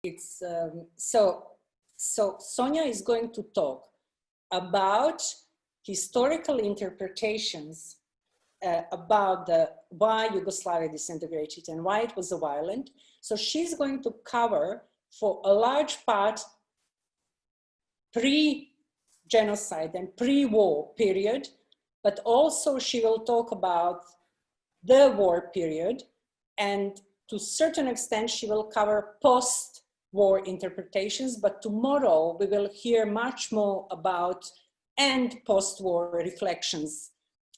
it's so Sonja is going to talk about historical interpretations about why Yugoslavia disintegrated and why it was so violent. So she's going to cover for a large part pre-genocide and pre-war period, but also she will talk about the war period, and to a certain extent she will cover post-war interpretations, but tomorrow we will hear much more about and post-war reflections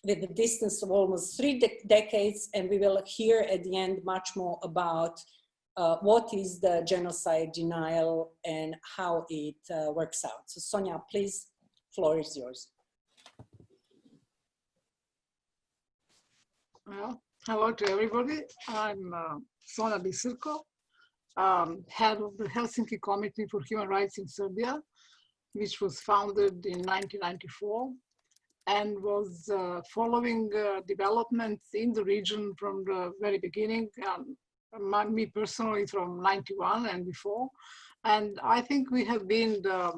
with the distance of almost 3 decades, and we will hear at the end much more about what is the genocide denial and how it works out. So Sonja, please, floor is yours. Well, hello to everybody. I'm Sonja Biserko, head of the Helsinki Committee for Human Rights in Serbia, which was founded in 1994 and was following developments in the region from the very beginning, me personally from 91 and before. And I think we have been the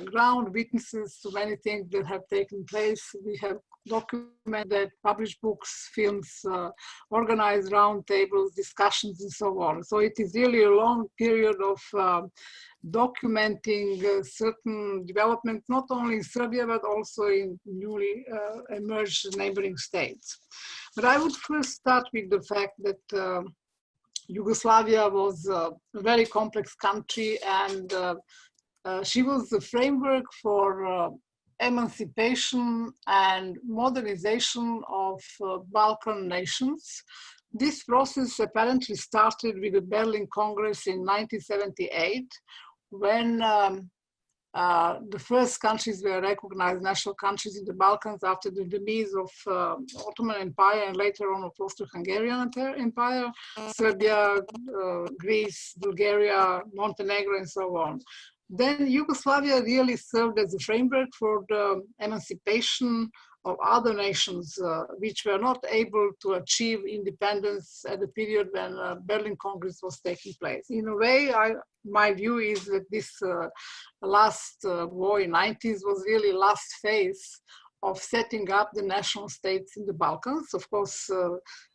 ground witnesses to many things that have taken place. We have documented, published books, films, organized roundtables, discussions, and so on. So it is really a long period of documenting certain developments, not only in Serbia, but also in newly emerged neighboring states. But I would first start with the fact that Yugoslavia was a very complex country, and she was the framework for emancipation and modernization of Balkan nations. This process apparently started with the Berlin Congress in 1978, when the first countries were recognized, national countries in the Balkans, after the demise of Ottoman Empire and later on of Austro-Hungarian Empire, Serbia, Greece, Bulgaria, Montenegro, and so on. Then Yugoslavia really served as a framework for the emancipation of other nations which were not able to achieve independence at the period when Berlin Congress was taking place. In a way, my view is that this last war in the 90s was really last phase of setting up the national states in the Balkans. Of course,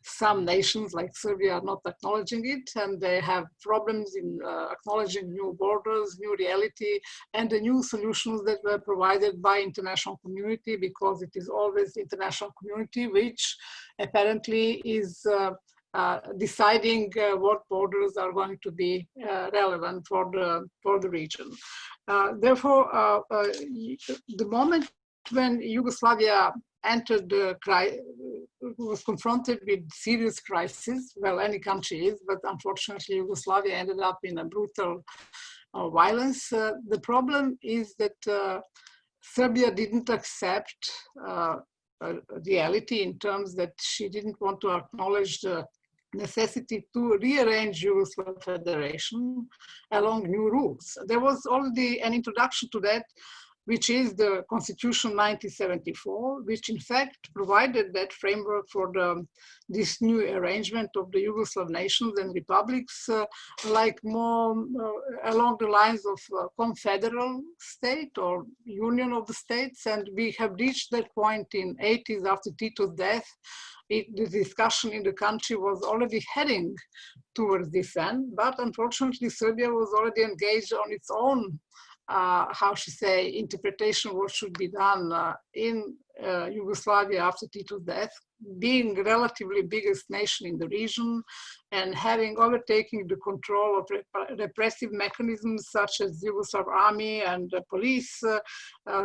some nations like Serbia are not acknowledging it, and they have problems in acknowledging new borders, new reality, and the new solutions that were provided by international community, because it is always international community which apparently is deciding what borders are going to be relevant for the region. Therefore, the moment when Yugoslavia entered was confronted with serious crisis, well, any country is, but unfortunately Yugoslavia ended up in a brutal violence. The problem is that Serbia didn't accept reality in terms that she didn't want to acknowledge the necessity to rearrange Yugoslav Federation along new rules. There was already an introduction to that, which is the Constitution 1974, which in fact provided that framework for this new arrangement of the Yugoslav nations and republics, like more along the lines of confederal state or union of the states. And we have reached that point in the 80s after Tito's death. The discussion in the country was already heading towards this end, but unfortunately Serbia was already engaged on its own interpretation what should be done in Yugoslavia after Tito's death, being relatively biggest nation in the region and having overtaken the control of repressive mechanisms such as Yugoslav army and police.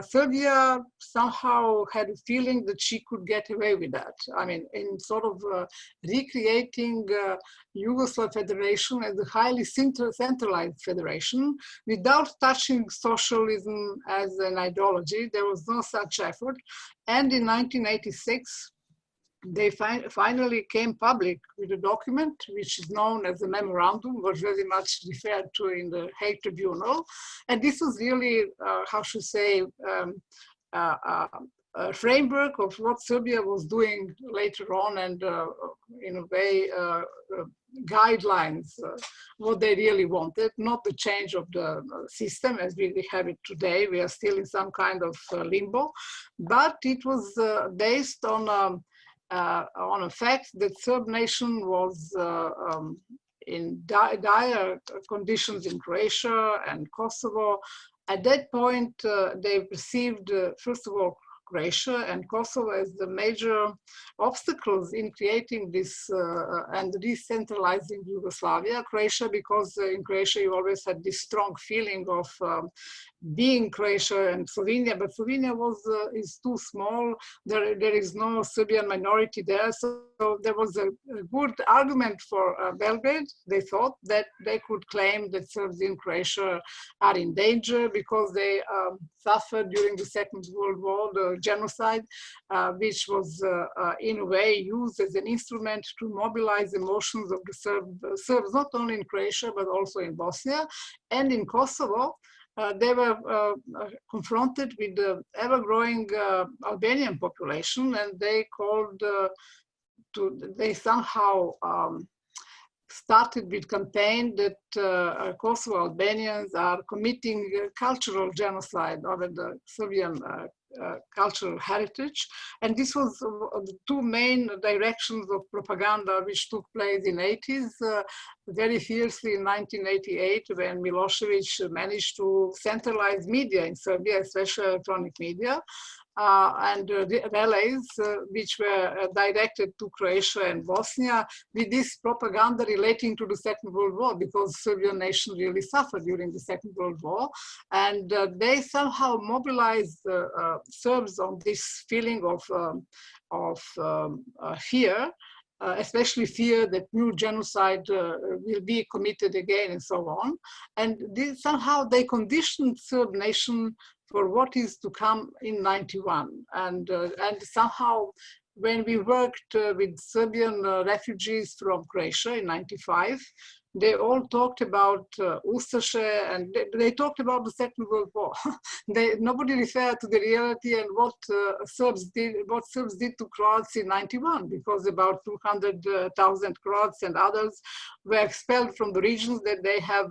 Serbia somehow had a feeling that she could get away with that. I mean, in sort of recreating Yugoslav Federation as a highly centralized federation without touching socialism as an ideology. There was no such effort. And in 1986, they finally came public with a document which is known as the memorandum, was very much referred to in the Hague Tribunal. And this was really, a framework of what Serbia was doing later on and in a way, guidelines, what they really wanted, not the change of the system as we have it today. We are still in some kind of limbo, but it was based on a fact that Serb nation was in dire conditions in Croatia and Kosovo. At that point, they perceived, first of all, Croatia and Kosovo as the major obstacles in creating this and decentralizing Yugoslavia. Croatia, because in Croatia you always had this strong feeling of being Croatia and Slovenia, but Slovenia is too small. There is no Serbian minority there, so there was a good argument for Belgrade. They thought that they could claim that Serbs in Croatia are in danger because they suffered during the Second World War the genocide, which was in a way used as an instrument to mobilize emotions of the Serbs, not only in Croatia, but also in Bosnia and in Kosovo. They were confronted with the ever-growing Albanian population, and they called they somehow started with campaign that Kosovo Albanians are committing cultural genocide over the Serbian cultural heritage. And this was the two main directions of propaganda which took place in the 80s, very fiercely in 1988 when Milosevic managed to centralize media in Serbia, especially electronic media. And the rallies which were directed to Croatia and Bosnia with this propaganda relating to the Second World War, because Serbian nation really suffered during the Second World War. And they somehow mobilized Serbs on this feeling of fear, especially fear that new genocide will be committed again and so on. And somehow they conditioned Serb nation for what is to come in 91. And somehow when we worked with Serbian refugees from Croatia in 95, they all talked about Ustaše, and they talked about the Second World War. Nobody referred to the reality and what Serbs did to Croats in 91, because about 200,000 Croats and others were expelled from the regions that they have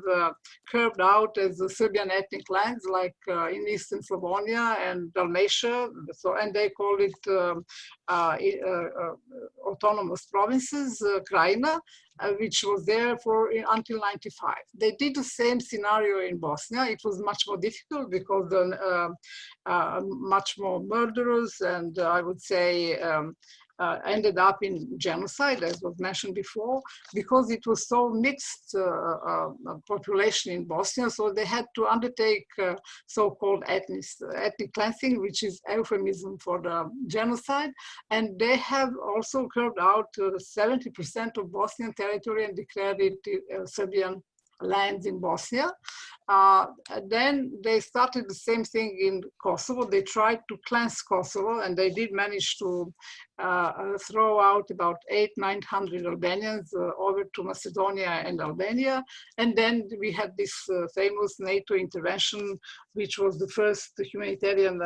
carved out as Serbian ethnic lands, like in Eastern Slavonia and Dalmatia. So, and they call it autonomous provinces, Krajina, which was there until 95. They did the same scenario in Bosnia. It was much more difficult because much more murderers and I would say ended up in genocide, as was mentioned before, because it was so mixed population in Bosnia. So they had to undertake so-called ethnic cleansing, which is euphemism for the genocide. And they have also carved out 70% of Bosnian territory and declared it Serbian lands in Bosnia. Then they started the same thing in Kosovo. They tried to cleanse Kosovo, and they did manage to throw out about 800-900 Albanians over to Macedonia and Albania. And then we had this famous NATO intervention, which was the first humanitarian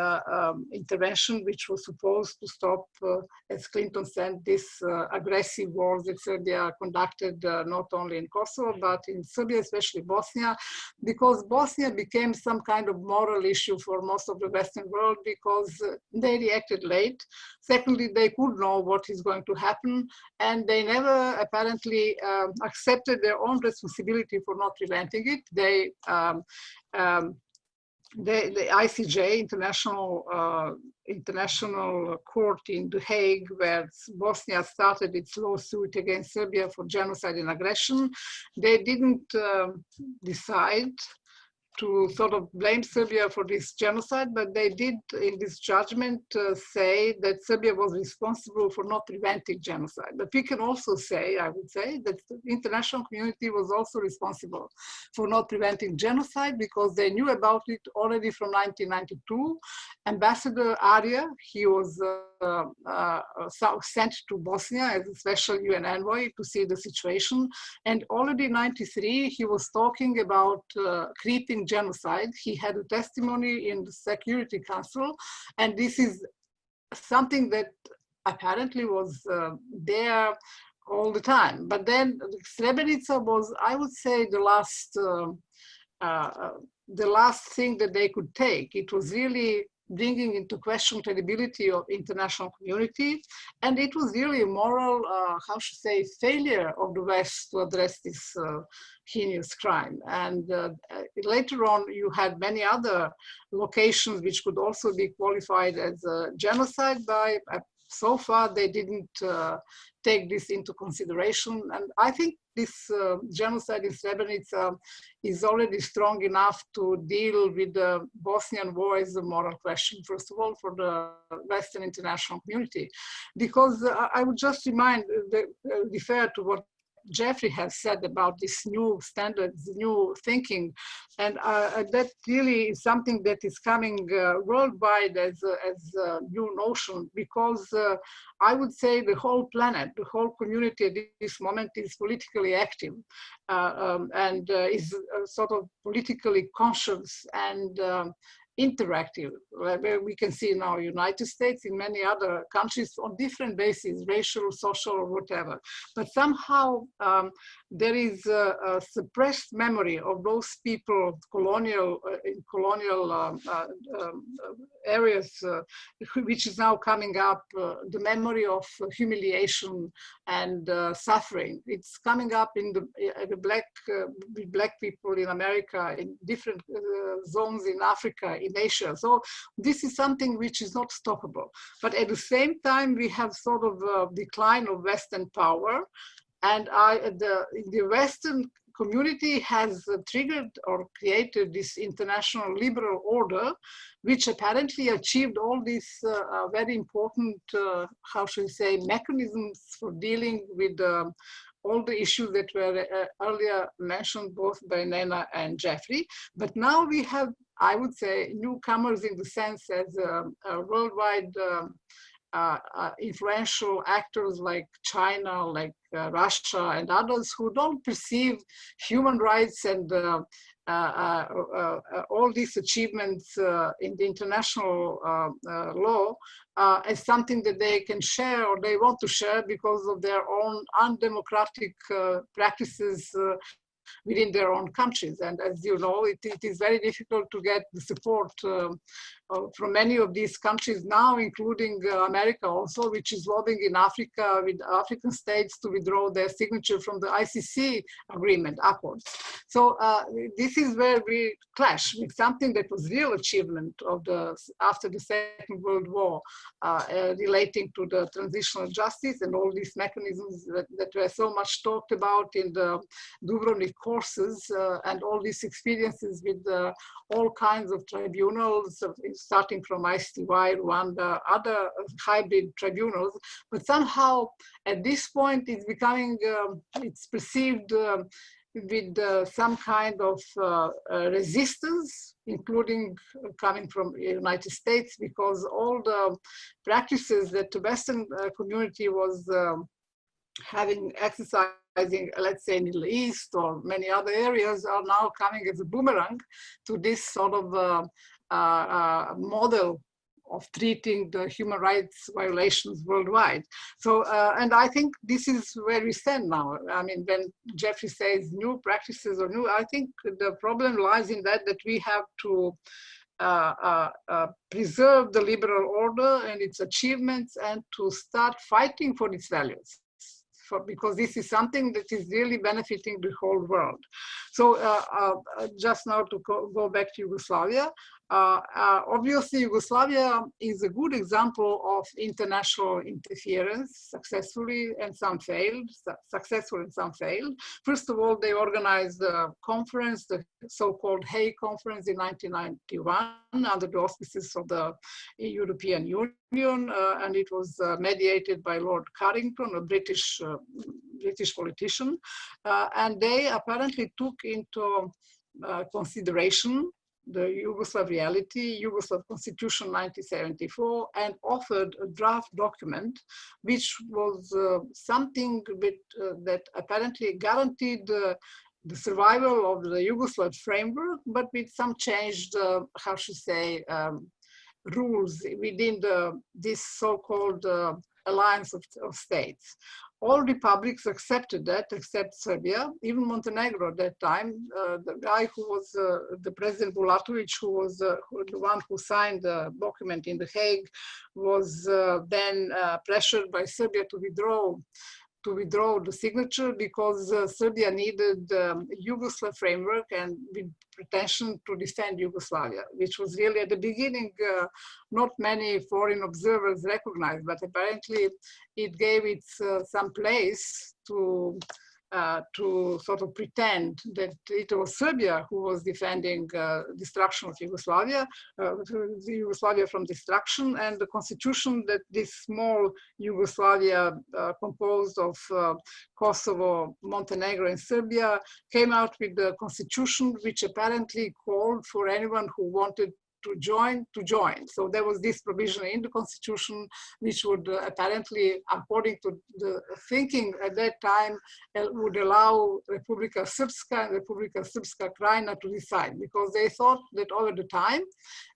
intervention, which was supposed to stop, as Clinton said, this aggressive war that Serbia conducted not only in Kosovo, but in Serbia, especially Bosnia, because Bosnia became some kind of moral issue for most of the Western world because they reacted late. Secondly, they could know what is going to happen, and they never apparently accepted their own responsibility for not preventing it. The ICJ, International Court in The Hague, where Bosnia started its lawsuit against Serbia for genocide and aggression, they didn't decide to sort of blame Serbia for this genocide, but they did in this judgment say that Serbia was responsible for not preventing genocide. But we can also say, I would say, that the international community was also responsible for not preventing genocide because they knew about it already from 1992. Ambassador Arya, he was sent to Bosnia as a special UN envoy to see the situation. And already in 93, he was talking about creeping genocide. He had a testimony in the Security Council, and this is something that apparently was there all the time. But then Srebrenica was, I would say, the last thing that they could take. It was really bringing into question credibility of international community, and it was really a moral, how should I say, failure of the West to address this heinous crime. And later on, you had many other locations which could also be qualified as a genocide by. So far, they didn't take this into consideration, and I think this genocide in Srebrenica is already strong enough to deal with the Bosnian war as a moral question, first of all, for the Western international community. Because I would just refer to what Geoffrey has said about this new standards, new thinking, and that really is something that is coming worldwide as a new notion, because I would say the whole planet, the whole community at this moment is politically active and is sort of politically conscious and interactive, where we can see now United States, in many other countries on different bases, racial, social, or whatever. But somehow there is a suppressed memory of those people, in colonial areas, which is now coming up, the memory of humiliation and suffering. It's coming up in the black people in America, in different zones in Africa, in Asia. So this is something which is not stoppable. But at the same time, we have sort of a decline of Western power. And the Western community has triggered or created this international liberal order, which apparently achieved all these very important, how should I say, mechanisms for dealing with all the issues that were earlier mentioned both by Nena and Geoffrey. But now we have, I would say, newcomers in the sense as a worldwide influential actors like China, like Russia and others, who don't perceive human rights and all these achievements in the international law as something that they can share or they want to share because of their own undemocratic practices within their own countries. And as you know, it is very difficult to get the support from many of these countries now, including America also, which is lobbying in Africa with African states to withdraw their signature from the ICC agreement accords. So this is where we clash with something that was real achievement of after the Second World War relating to the transitional justice and all these mechanisms that were so much talked about in the Dubrovnik courses and all these experiences with all kinds of tribunals, starting from ICTY, Rwanda, other hybrid tribunals. But somehow at this point it's becoming, it's perceived with some kind of resistance, including coming from the United States, because all the practices that the Western community was exercising, let's say, Middle East or many other areas, are now coming as a boomerang to this sort of model of treating the human rights violations worldwide. So, and I think this is where we stand now. I mean, when Geoffrey says new practices or new, I think the problem lies in that we have to preserve the liberal order and its achievements and to start fighting for its values. Because this is something that is really benefiting the whole world. So just now to go back to Yugoslavia, obviously Yugoslavia is a good example of international interference, successfully and some failed, successful and some failed. First of all, they organized a conference, the so-called Hague Conference in 1991 under the auspices of the European Union, and it was mediated by Lord Carrington, a British politician, and they apparently took into consideration the Yugoslav reality, Yugoslav Constitution 1974, and offered a draft document, which was something that apparently guaranteed the survival of the Yugoslav framework, but with some changed, how should I say, rules within this so-called alliance of states. all republics accepted that, except Serbia. Even Montenegro at that time, the guy who was the President Bulatovic, who was the one who signed the document in The Hague, was then pressured by Serbia to withdraw the signature because Serbia needed Yugoslav framework and with pretension to defend Yugoslavia, which was really at the beginning not many foreign observers recognized, but apparently it gave it some place to sort of pretend that it was Serbia who was defending destruction of Yugoslavia, Yugoslavia from destruction, and the constitution that this small Yugoslavia composed of Kosovo, Montenegro, and Serbia came out with the constitution, which apparently called for anyone who wanted to join. So there was this provision in the constitution, which would apparently, according to the thinking at that time, would allow Republika Srpska and Republika Srpska Krajina to decide, because they thought that over the time,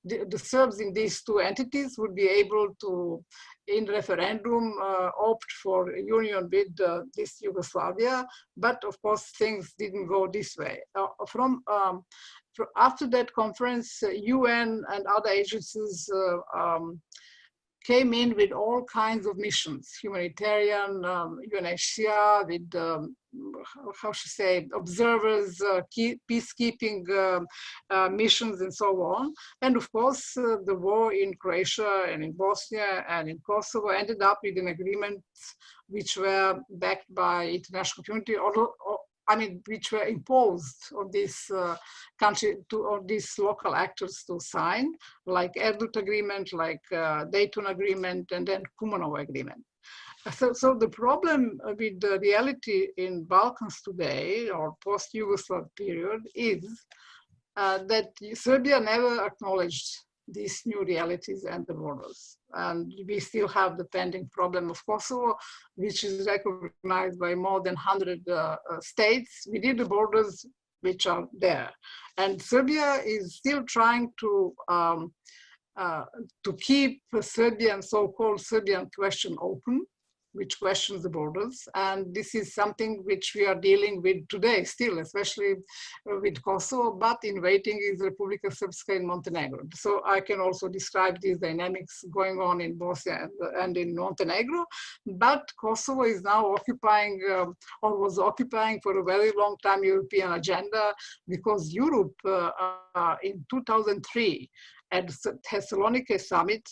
the Serbs in these two entities would be able to, in referendum, opt for a union with this Yugoslavia. But of course, things didn't go this way. After that conference, UN and other agencies came in with all kinds of missions, humanitarian, UNHCR, with, how should I say, observers, peacekeeping missions, and so on. And of course, the war in Croatia and in Bosnia and in Kosovo ended up with an agreement which were backed by international community, which were imposed on this country, on these local actors to sign, like Erdut Agreement, like Dayton Agreement, and then Kumanovo Agreement. So the problem with the reality in Balkans today, or post-Yugoslav period, is that Serbia never acknowledged these new realities and the borders. And we still have the pending problem of Kosovo, which is recognized by more than 100 states within the borders which are there. And Serbia is still trying to keep the Serbian, so-called Serbian question open, which questions the borders. And this is something which we are dealing with today still, especially with Kosovo, but in waiting is Republika Srpska in Montenegro. So I can also describe these dynamics going on in Bosnia and in Montenegro, but Kosovo is now occupying, or was occupying for a very long time, European agenda, because Europe in 2003, at the Thessaloniki summit,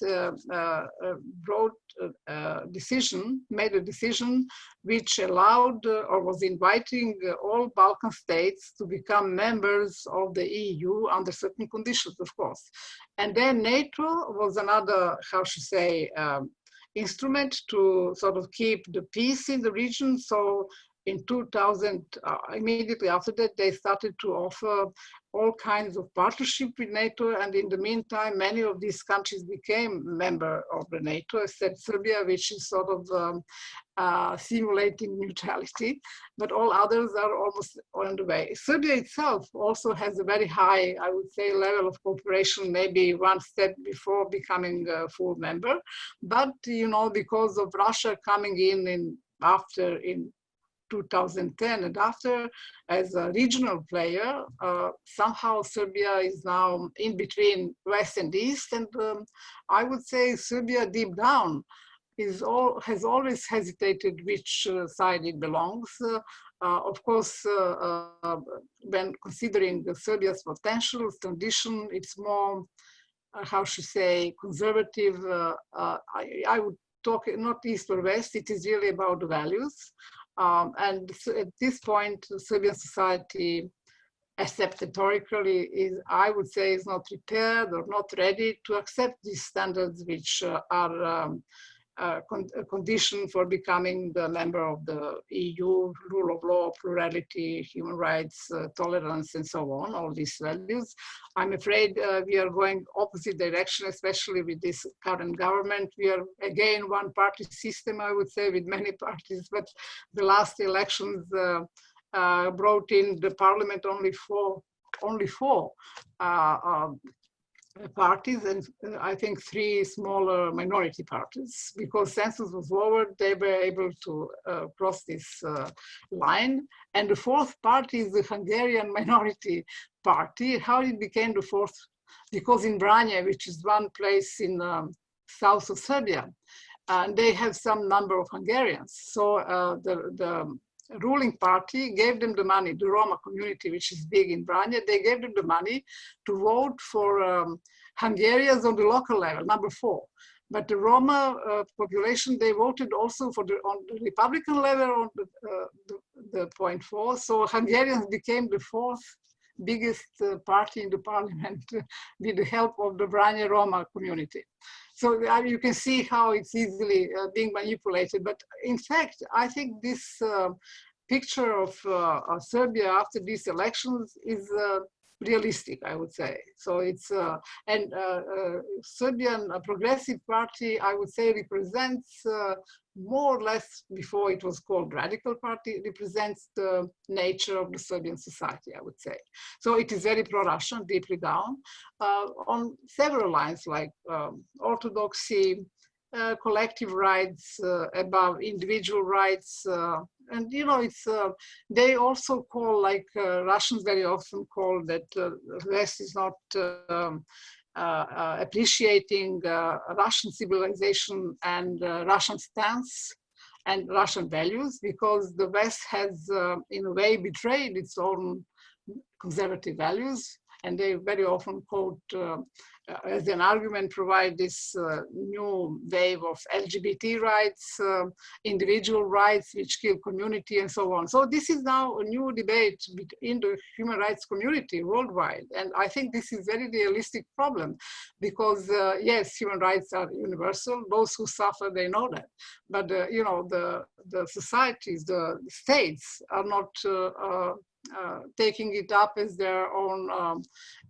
made a decision which allowed or was inviting all Balkan states to become members of the EU under certain conditions, of course. And then NATO was another, how should I say, instrument to sort of keep the peace in the region. So in 2000, immediately after that, they started to offer all kinds of partnership with NATO. And in the meantime, many of these countries became member of the NATO, except Serbia, which is sort of simulating neutrality, but all others are almost on the way. Serbia itself also has a very high, I would say, level of cooperation, maybe one step before becoming a full member. But, you know, because of Russia coming in 2010 and after, as a regional player, somehow Serbia is now in between West and East. And I would say Serbia deep down has always hesitated which side it belongs. Of course, when considering Serbia's potential condition, it's more, how should I say, conservative. I would talk not East or West, it is really about the values. And at this point, Serbian society, except rhetorically, is, I would say, is not prepared or not ready to accept these standards, which are a condition for becoming the member of the EU, rule of law, plurality, human rights, tolerance, and so on, all these values. I'm afraid we are going opposite direction, especially with this current government. We are, again, one-party system, I would say, with many parties, but the last elections brought in the parliament only four parties and I think 3 smaller minority parties. Because census was lowered, they were able to cross this line. And the 4th party is the Hungarian minority party. How it became the 4th? Because in Vranje, which is one place in south of Serbia, they have some number of Hungarians. So the ruling party gave them the money, the Roma community, which is big in Vranje, they gave them the money to vote for Hungarians on the local level, number 4. But the Roma population, they voted also for on the Republican level on the point 4. So Hungarians became the 4th biggest party in the parliament with the help of the Vranje Roma community. So you can see how it's easily being manipulated. But in fact, I think this picture of Serbia after these elections is realistic, I would say. So it's, Serbian Progressive Party, I would say, represents more or less, before it was called Radical Party, represents the nature of the Serbian society, I would say. So it is very pro-Russian, deeply down, on several lines, like orthodoxy, collective rights above individual rights, and you know, it's they also call, like Russians very often call, that the West is not appreciating Russian civilization and Russian stance and Russian values, because the West has in a way betrayed its own conservative values. And they very often quote, as an argument, provide this new wave of LGBT rights, individual rights, which kill community, and so on. So this is now a new debate in the human rights community worldwide. And I think this is a very realistic problem, because yes, human rights are universal. Those who suffer, they know that. But you know, the societies, the states are not taking it up as their own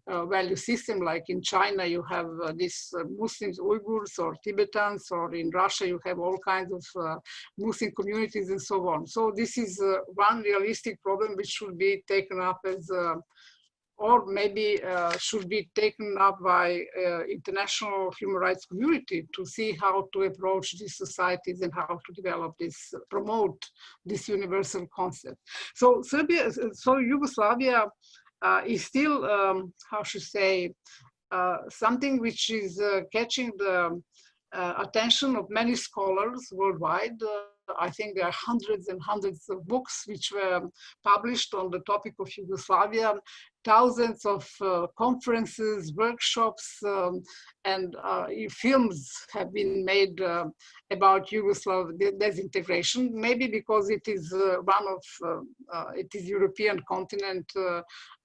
value system. Like in China, you have these Muslims, Uyghurs, or Tibetans, or in Russia, you have all kinds of Muslim communities and so on. So this is one realistic problem which should be taken up as, or maybe should be taken up by international human rights community to see how to approach these societies and how to develop this, promote this universal concept. So Serbia, so Yugoslavia is still, how should I say, something which is catching the attention of many scholars worldwide. I think there are hundreds and hundreds of books which were published on the topic of Yugoslavia, thousands of conferences, workshops, and films have been made about Yugoslav disintegration, maybe because it is one of, it is European continent,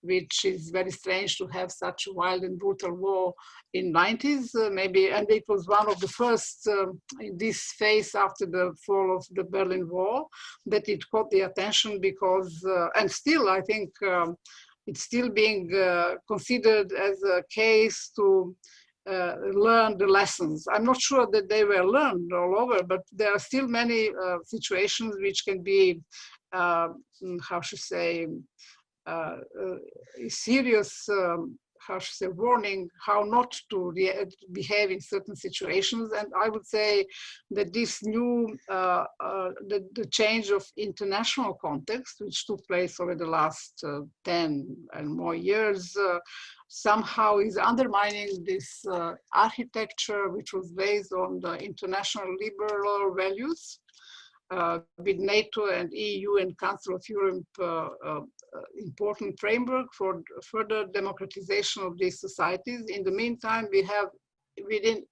which is very strange to have such a wild and brutal war in 90s, maybe, and it was one of the first in this phase after the fall of the Berlin Wall that it caught the attention, because, and still I think it's still being considered as a case to learn the lessons. I'm not sure that they were learned all over, but there are still many situations which can be, how should I say, serious, how should I say, warning how not to behave in certain situations. And I would say that this new, the change of international context, which took place over the last 10 and more years, somehow is undermining this architecture, which was based on the international liberal values. With NATO and EU and Council of Europe important framework for further democratization of these societies. In the meantime, we have within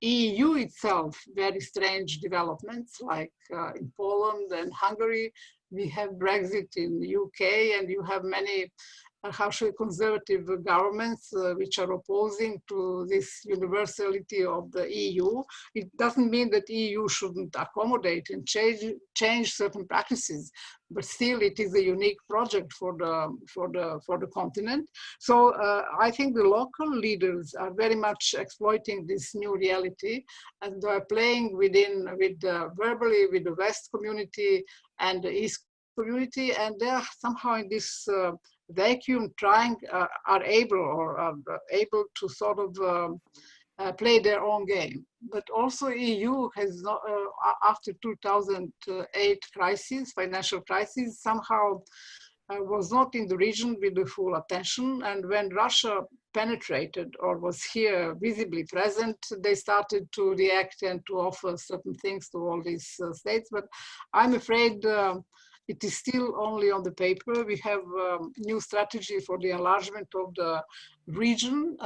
EU itself very strange developments, like in Poland and Hungary. We have Brexit in the UK, and you have many how should conservative governments which are opposing to this universality of the EU. It doesn't mean that EU shouldn't accommodate and change certain practices, but still it is a unique project for the continent. So I think the local leaders are very much exploiting this new reality, and they are playing verbally with the West community and the East community, and they are somehow in this vacuum are able to sort of play their own game. But also EU has, after 2008 crisis, financial crisis, somehow was not in the region with the full attention. And when Russia penetrated or was here visibly present, they started to react and to offer certain things to all these states. But I'm afraid it is still only on the paper. We have a new strategy for the enlargement of the region,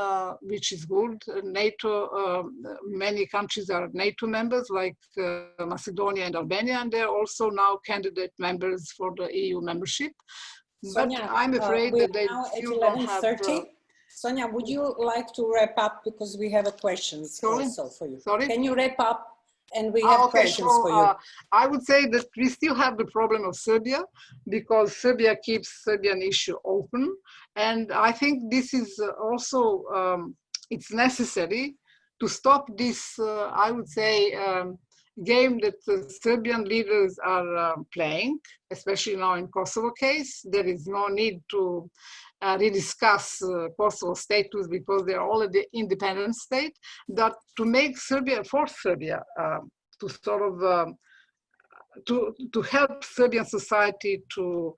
which is good. NATO, many countries are NATO members, like Macedonia and Albania, and they're also now candidate members for the EU membership. Sonia, but I'm afraid that they still don't have... Sonia, would you like to wrap up, because we have a questions also for you. Sorry? Can you wrap up? And we have questions for you. I would say that we still have the problem of Serbia, because Serbia keeps Serbian issue open. And I think this is also, it's necessary to stop this, I would say, game that the Serbian leaders are playing, especially now in Kosovo case. There is no need to rediscuss Kosovo status because they're already independent state, that to make Serbia, force Serbia to sort of, to help Serbian society to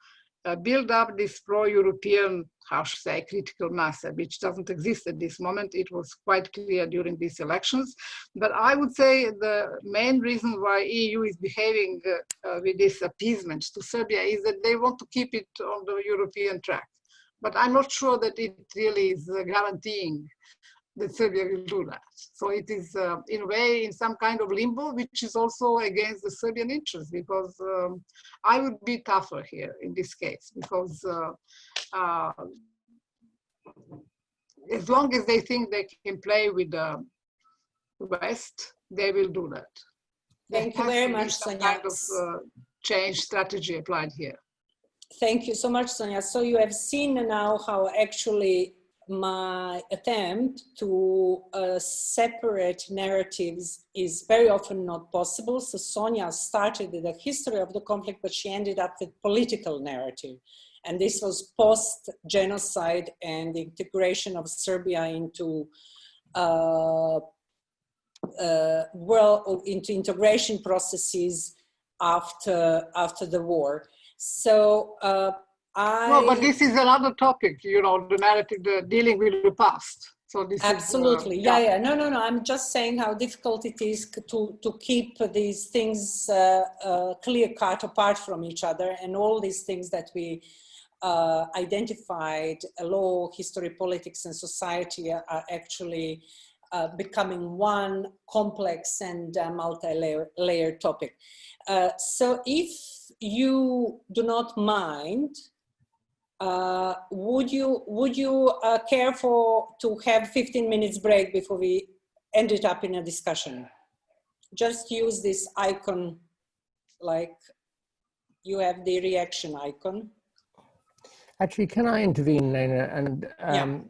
build up this pro-European, how should I say, critical mass, which doesn't exist at this moment. It was quite clear during these elections. But I would say the main reason why EU is behaving with this appeasement to Serbia is that they want to keep it on the European track. But I'm not sure that it really is guaranteeing that Serbia will do that. So it is, in a way, in some kind of limbo, which is also against the Serbian interest, because I would be tougher here in this case, because as long as they think they can play with the West, they will do that. Thank you very much, Sonia. Sonia. Kind of change strategy applied here. Thank you so much, Sonia. So you have seen now how actually my attempt to separate narratives is very often not possible. So Sonia started with the history of the conflict, but she ended up with political narrative. And this was post-genocide and the integration of Serbia into into integration processes after the war. So No, but this is another topic, you know, the narrative, the dealing with the past. So this absolutely, is, yeah. No. I'm just saying how difficult it is to keep these things clear cut apart from each other, and all these things that we identified, law, history, politics, and society, are actually becoming one complex and multi-layered topic. So if you do not mind, would you care to have 15 minutes break before we end it up in a discussion? Just use this icon, like you have the reaction icon. Actually, can I intervene, Nena? And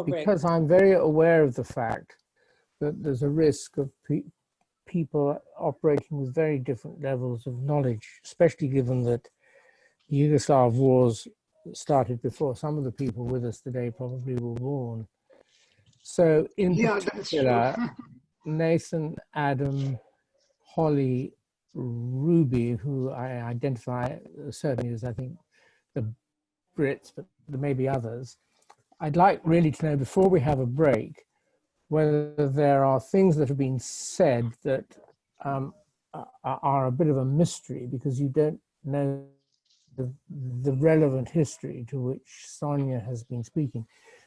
because I'm very aware of the fact that there's a risk of people operating with very different levels of knowledge, especially given that Yugoslav wars started before some of the people with us today probably were born. So in particular, Nathan, Adam, Holly, Ruby, who I identify certainly as, I think, the Brits, but there may be others. I'd like really to know, before we have a break, whether there are things that have been said that are a bit of a mystery because you don't know the relevant history to which Sonia has been speaking.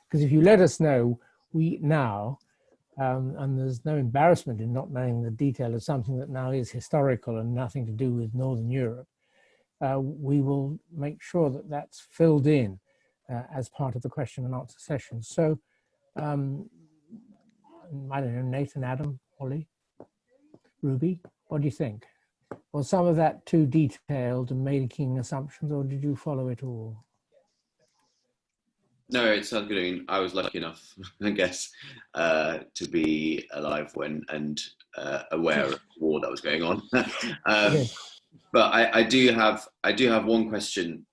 Because if you let us know and there's no embarrassment in not knowing the detail of something that now is historical and nothing to do with Northern Europe, we will make sure that that's filled in as part of the question and answer session. So, I don't know, Nathan, Adam, Holly, Ruby, what do you think? Was some of that too detailed and making assumptions, or did you follow it all? No, it sounds good. I mean, I was lucky enough, I guess, to be alive when and aware of the war that was going on. Yes. But I do have one question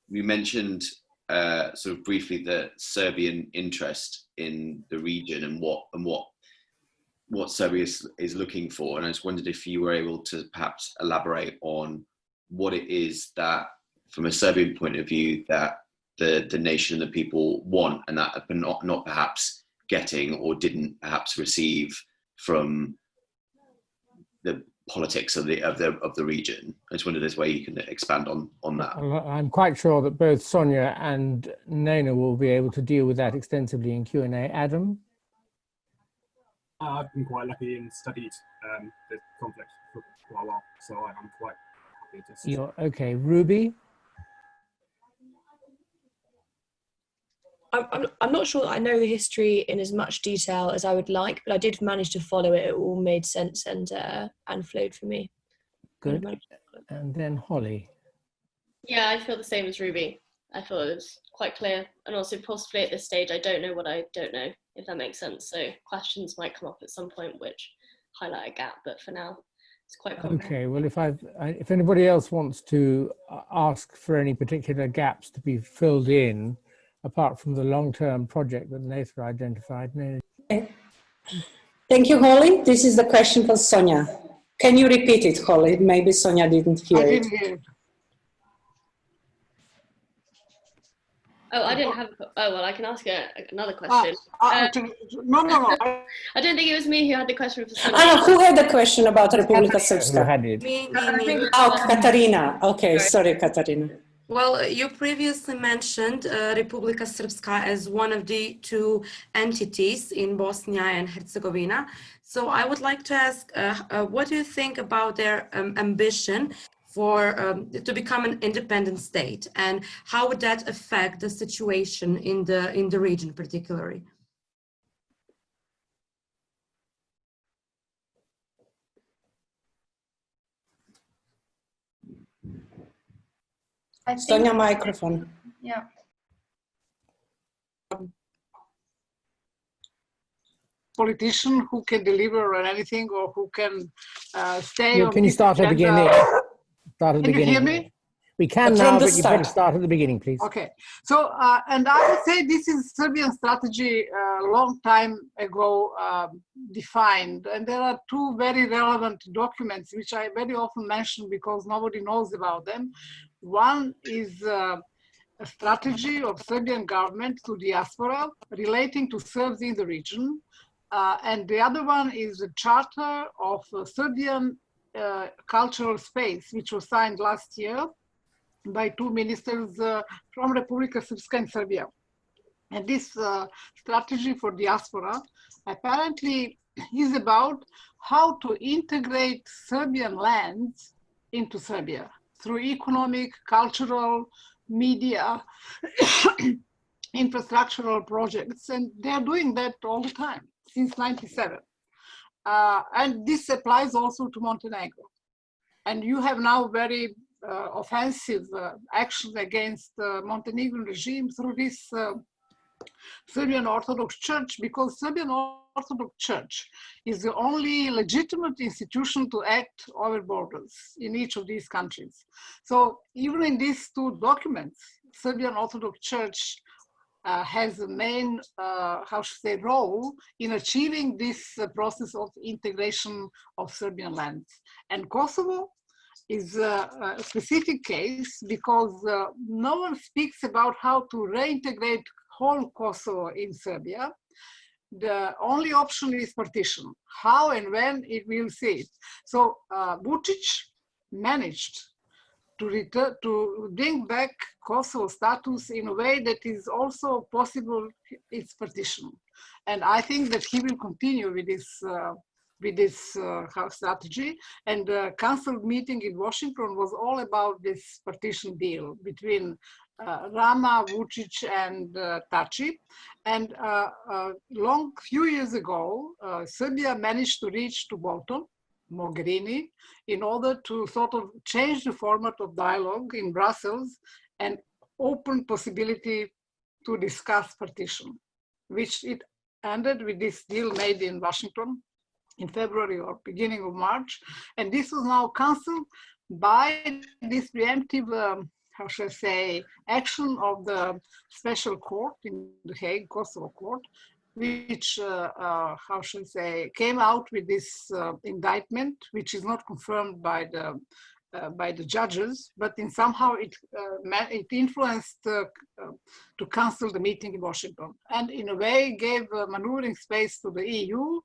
you mentioned sort of briefly the Serbian interest in the region and what Serbia is looking for, and I just wondered if you were able to perhaps elaborate on what it is that, from a Serbian point of view, that the nation and the people want, and that are not perhaps getting or didn't perhaps receive from the politics of the region. I just wondered if there's a way you can expand on that. I'm quite sure that both Sonja and Nena will be able to deal with that extensively in Q&A. Adam? I've been quite lucky and studied the conflict for quite a while, so I'm quite happy to see. You're okay. Ruby? I'm not sure that I know the history in as much detail as I would like, but I did manage to follow it. It all made sense and flowed for me. Good. And then Holly. Yeah, I feel the same as Ruby. I thought it was quite clear, and also possibly at this stage I don't know what I don't know, if that makes sense. So questions might come up at some point which highlight a gap, but for now it's quite comprehensive. Okay, well, if anybody else wants to ask for any particular gaps to be filled in, apart from the long-term project that Nathan identified. Okay. Thank you, Holly. This is the question for Sonja. Can you repeat it, Holly? Maybe Sonja didn't hear it. I didn't hear it. Oh, I didn't have. Oh well, I can ask another question. No. I don't think it was me who had the question for Sonja. Who had the question about Republika Srpska? Me. Oh, Katarina. Okay, sorry, Katarina. Well, you previously mentioned Republika Srpska as one of the two entities in Bosnia and Herzegovina. So I would like to ask, what do you think about their ambition to become an independent state, and how would that affect the situation in the region particularly? Sonja, microphone. Yeah. Politician who can deliver on anything or who can stay on. Can you start at the beginning? Start at the beginning. Can you hear me? We can now, but you better start at the beginning, please. Okay. So, and I would say this is Serbian strategy a long time ago defined. And there are two very relevant documents, which I very often mention because nobody knows about them. One is a strategy of Serbian government to diaspora relating to Serbs in the region. And the other one is a charter of Serbian cultural space, which was signed last year by two ministers from Republika Srpska and Serbia. And this strategy for diaspora apparently is about how to integrate Serbian lands into Serbia through economic, cultural, media, infrastructural projects. And they're doing that all the time since '97. And this applies also to Montenegro. And you have now very offensive action against the Montenegrin regime through this Serbian Orthodox Church, because Serbian Orthodox Church is the only legitimate institution to act over borders in each of these countries. So even in these two documents, Serbian Orthodox Church has a main, role in achieving this process of integration of Serbian lands. And Kosovo is a specific case because no one speaks about how to reintegrate whole Kosovo in Serbia. The only option is partition. How and when, it will see it. So Vučić managed to bring back Kosovo status in a way that is also possible its partition. And I think that he will continue with this strategy. And the council meeting in Washington was all about this partition deal between Rama, Vučić, and Tači. And few years ago, Serbia managed to reach to Bolton, Mogherini, in order to sort of change the format of dialogue in Brussels and open possibility to discuss partition, which it ended with this deal made in Washington in February or beginning of March. And this was now cancelled by this preemptive how should I say, action of the special court in The Hague, Kosovo court, which, how should I say, came out with this indictment, which is not confirmed by the judges, but in somehow it influenced to cancel the meeting in Washington, and in a way gave maneuvering space to the EU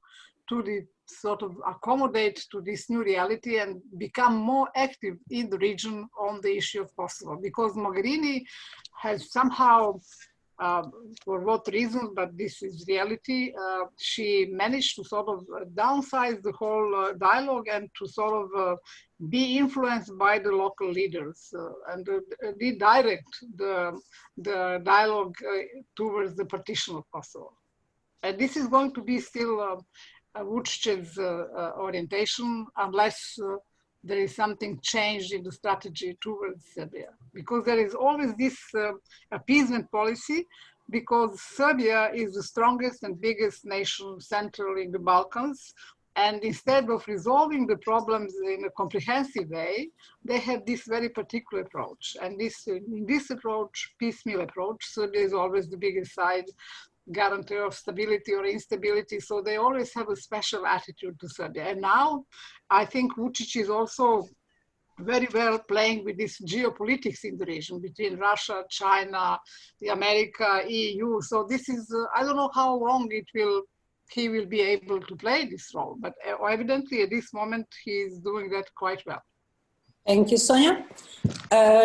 to sort of accommodate to this new reality and become more active in the region on the issue of Kosovo, because Mogherini has somehow, for what reason, but this is reality, she managed to sort of downsize the whole dialogue and to sort of be influenced by the local leaders and redirect the dialogue towards the partition of Kosovo. And this is going to be still Vucic's orientation, unless there is something changed in the strategy towards Serbia, because there is always this appeasement policy, because Serbia is the strongest and biggest nation central in the Balkans, and instead of resolving the problems in a comprehensive way, they have this very particular approach. And in this approach, piecemeal approach, Serbia is always the biggest side, guarantor of stability or instability. So they always have a special attitude to Serbia. And now I think Vucic is also very well playing with this geopolitics in the region between Russia, China, the America, EU. So this is, I don't know how long he will be able to play this role, but evidently at this moment he is doing that quite well. Thank you, Sonja.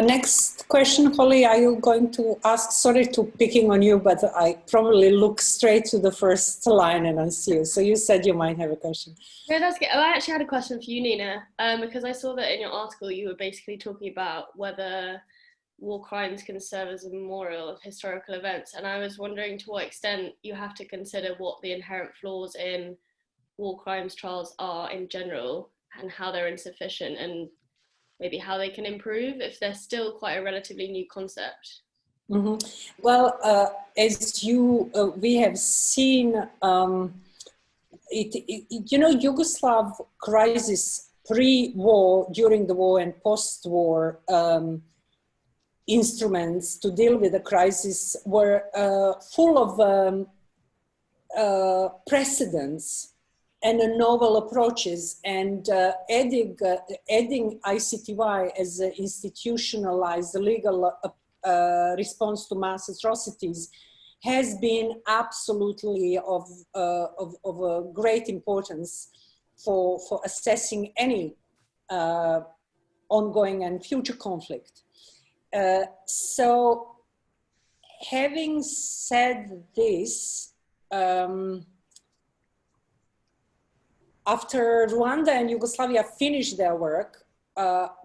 Next question, Holly, are you going to ask? Sorry to picking on you, but I probably look straight to the first line and I see you. So you said you might have a question. No, that's good. I actually had a question for you, Nena, because I saw that in your article you were basically talking about whether war crimes can serve as a memorial of historical events. And I was wondering to what extent you have to consider what the inherent flaws in war crimes trials are in general and how they're insufficient, and maybe how they can improve if they're still quite a relatively new concept. Mm-hmm. Well, as we have seen, Yugoslav crisis pre-war, during the war, and post-war instruments to deal with the crisis were full of precedents and novel approaches, and adding ICTY as an institutionalized legal response to mass atrocities has been absolutely of a great importance for assessing any ongoing and future conflict. So having said this, after Rwanda and Yugoslavia finished their work,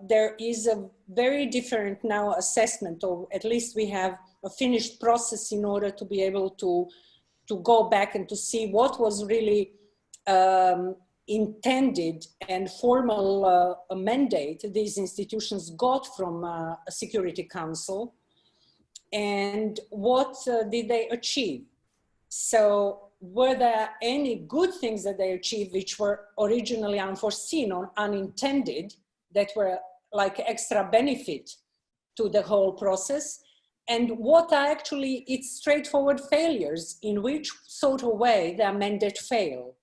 there is a very different now assessment, or at least we have a finished process in order to be able to go back and to see what was really intended and formal mandate these institutions got from a Security Council, and what did they achieve. So were there any good things that they achieved which were originally unforeseen or unintended, that were like extra benefit to the whole process? And what are actually its straightforward failures, in which sort of way their mandate failed?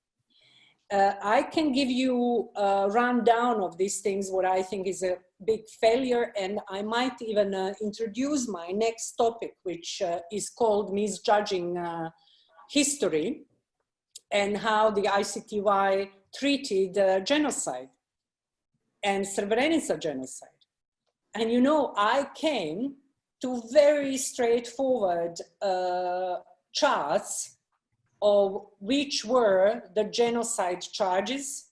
I can give you a rundown of these things, what I think is a big failure, and I might even introduce my next topic, which is called misjudging history, and how the ICTY treated genocide and Srebrenica genocide. And I came to very straightforward charts of which were the genocide charges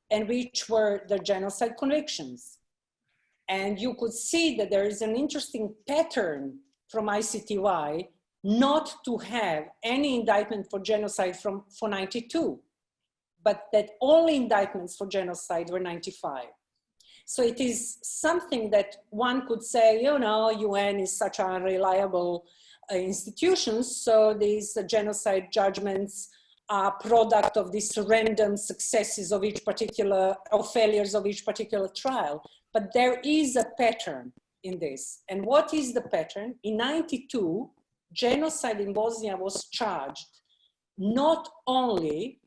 and which were the genocide convictions. And you could see that there is an interesting pattern from ICTY not to have any indictment for genocide for 92, but that all indictments for genocide were 95. So it is something that one could say, UN is such an unreliable institution, so these genocide judgments are product of these random successes of each particular, or failures of each particular trial. But there is a pattern in this. And what is the pattern? In 92, genocide in Bosnia was charged not only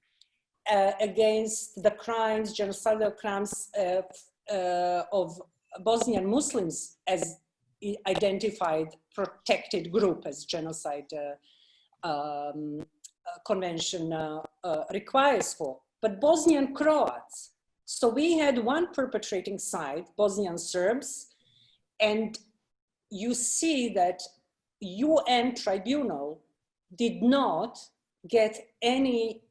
against the crimes, genocidal crimes of Bosnian Muslims as identified protected group as genocide convention requires for, but Bosnian Croats. So we had one perpetrating side, Bosnian Serbs, and you see that UN tribunal did not get any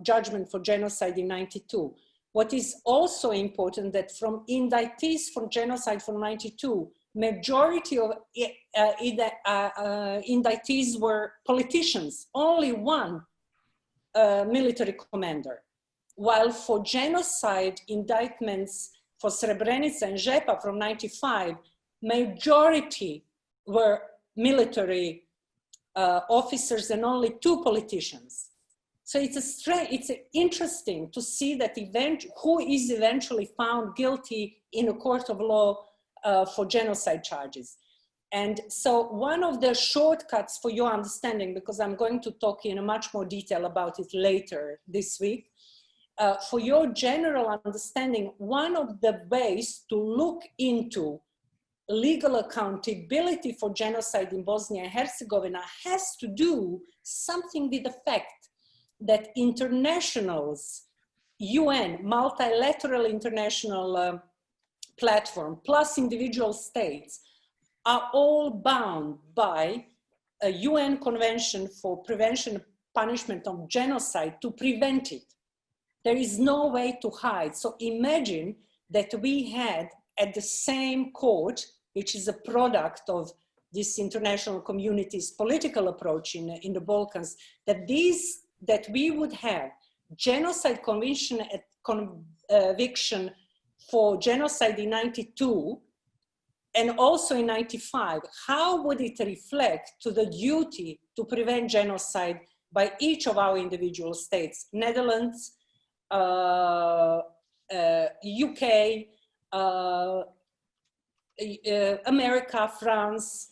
judgment for genocide in 92. What is also important that from indictees for genocide from 92, majority of indictees were politicians, only one military commander. While for genocide indictments for Srebrenica and Žepa from 95, majority were military officers and only 2 politicians. So it's interesting to see that who is eventually found guilty in a court of law for genocide charges. And so one of the shortcuts for your understanding, because I'm going to talk in much more detail about it later this week, for your general understanding, one of the ways to look into legal accountability for genocide in Bosnia and Herzegovina has to do something with the fact that internationals, UN, multilateral international platform, plus individual states, are all bound by a UN Convention for Prevention and Punishment of Genocide to prevent it. There is no way to hide. So imagine that we had at the same court, which is a product of this international community's political approach in the Balkans, that we would have genocide conviction for genocide in 92 and also in 95. How would it reflect to the duty to prevent genocide by each of our individual states? Netherlands, UK, America, France,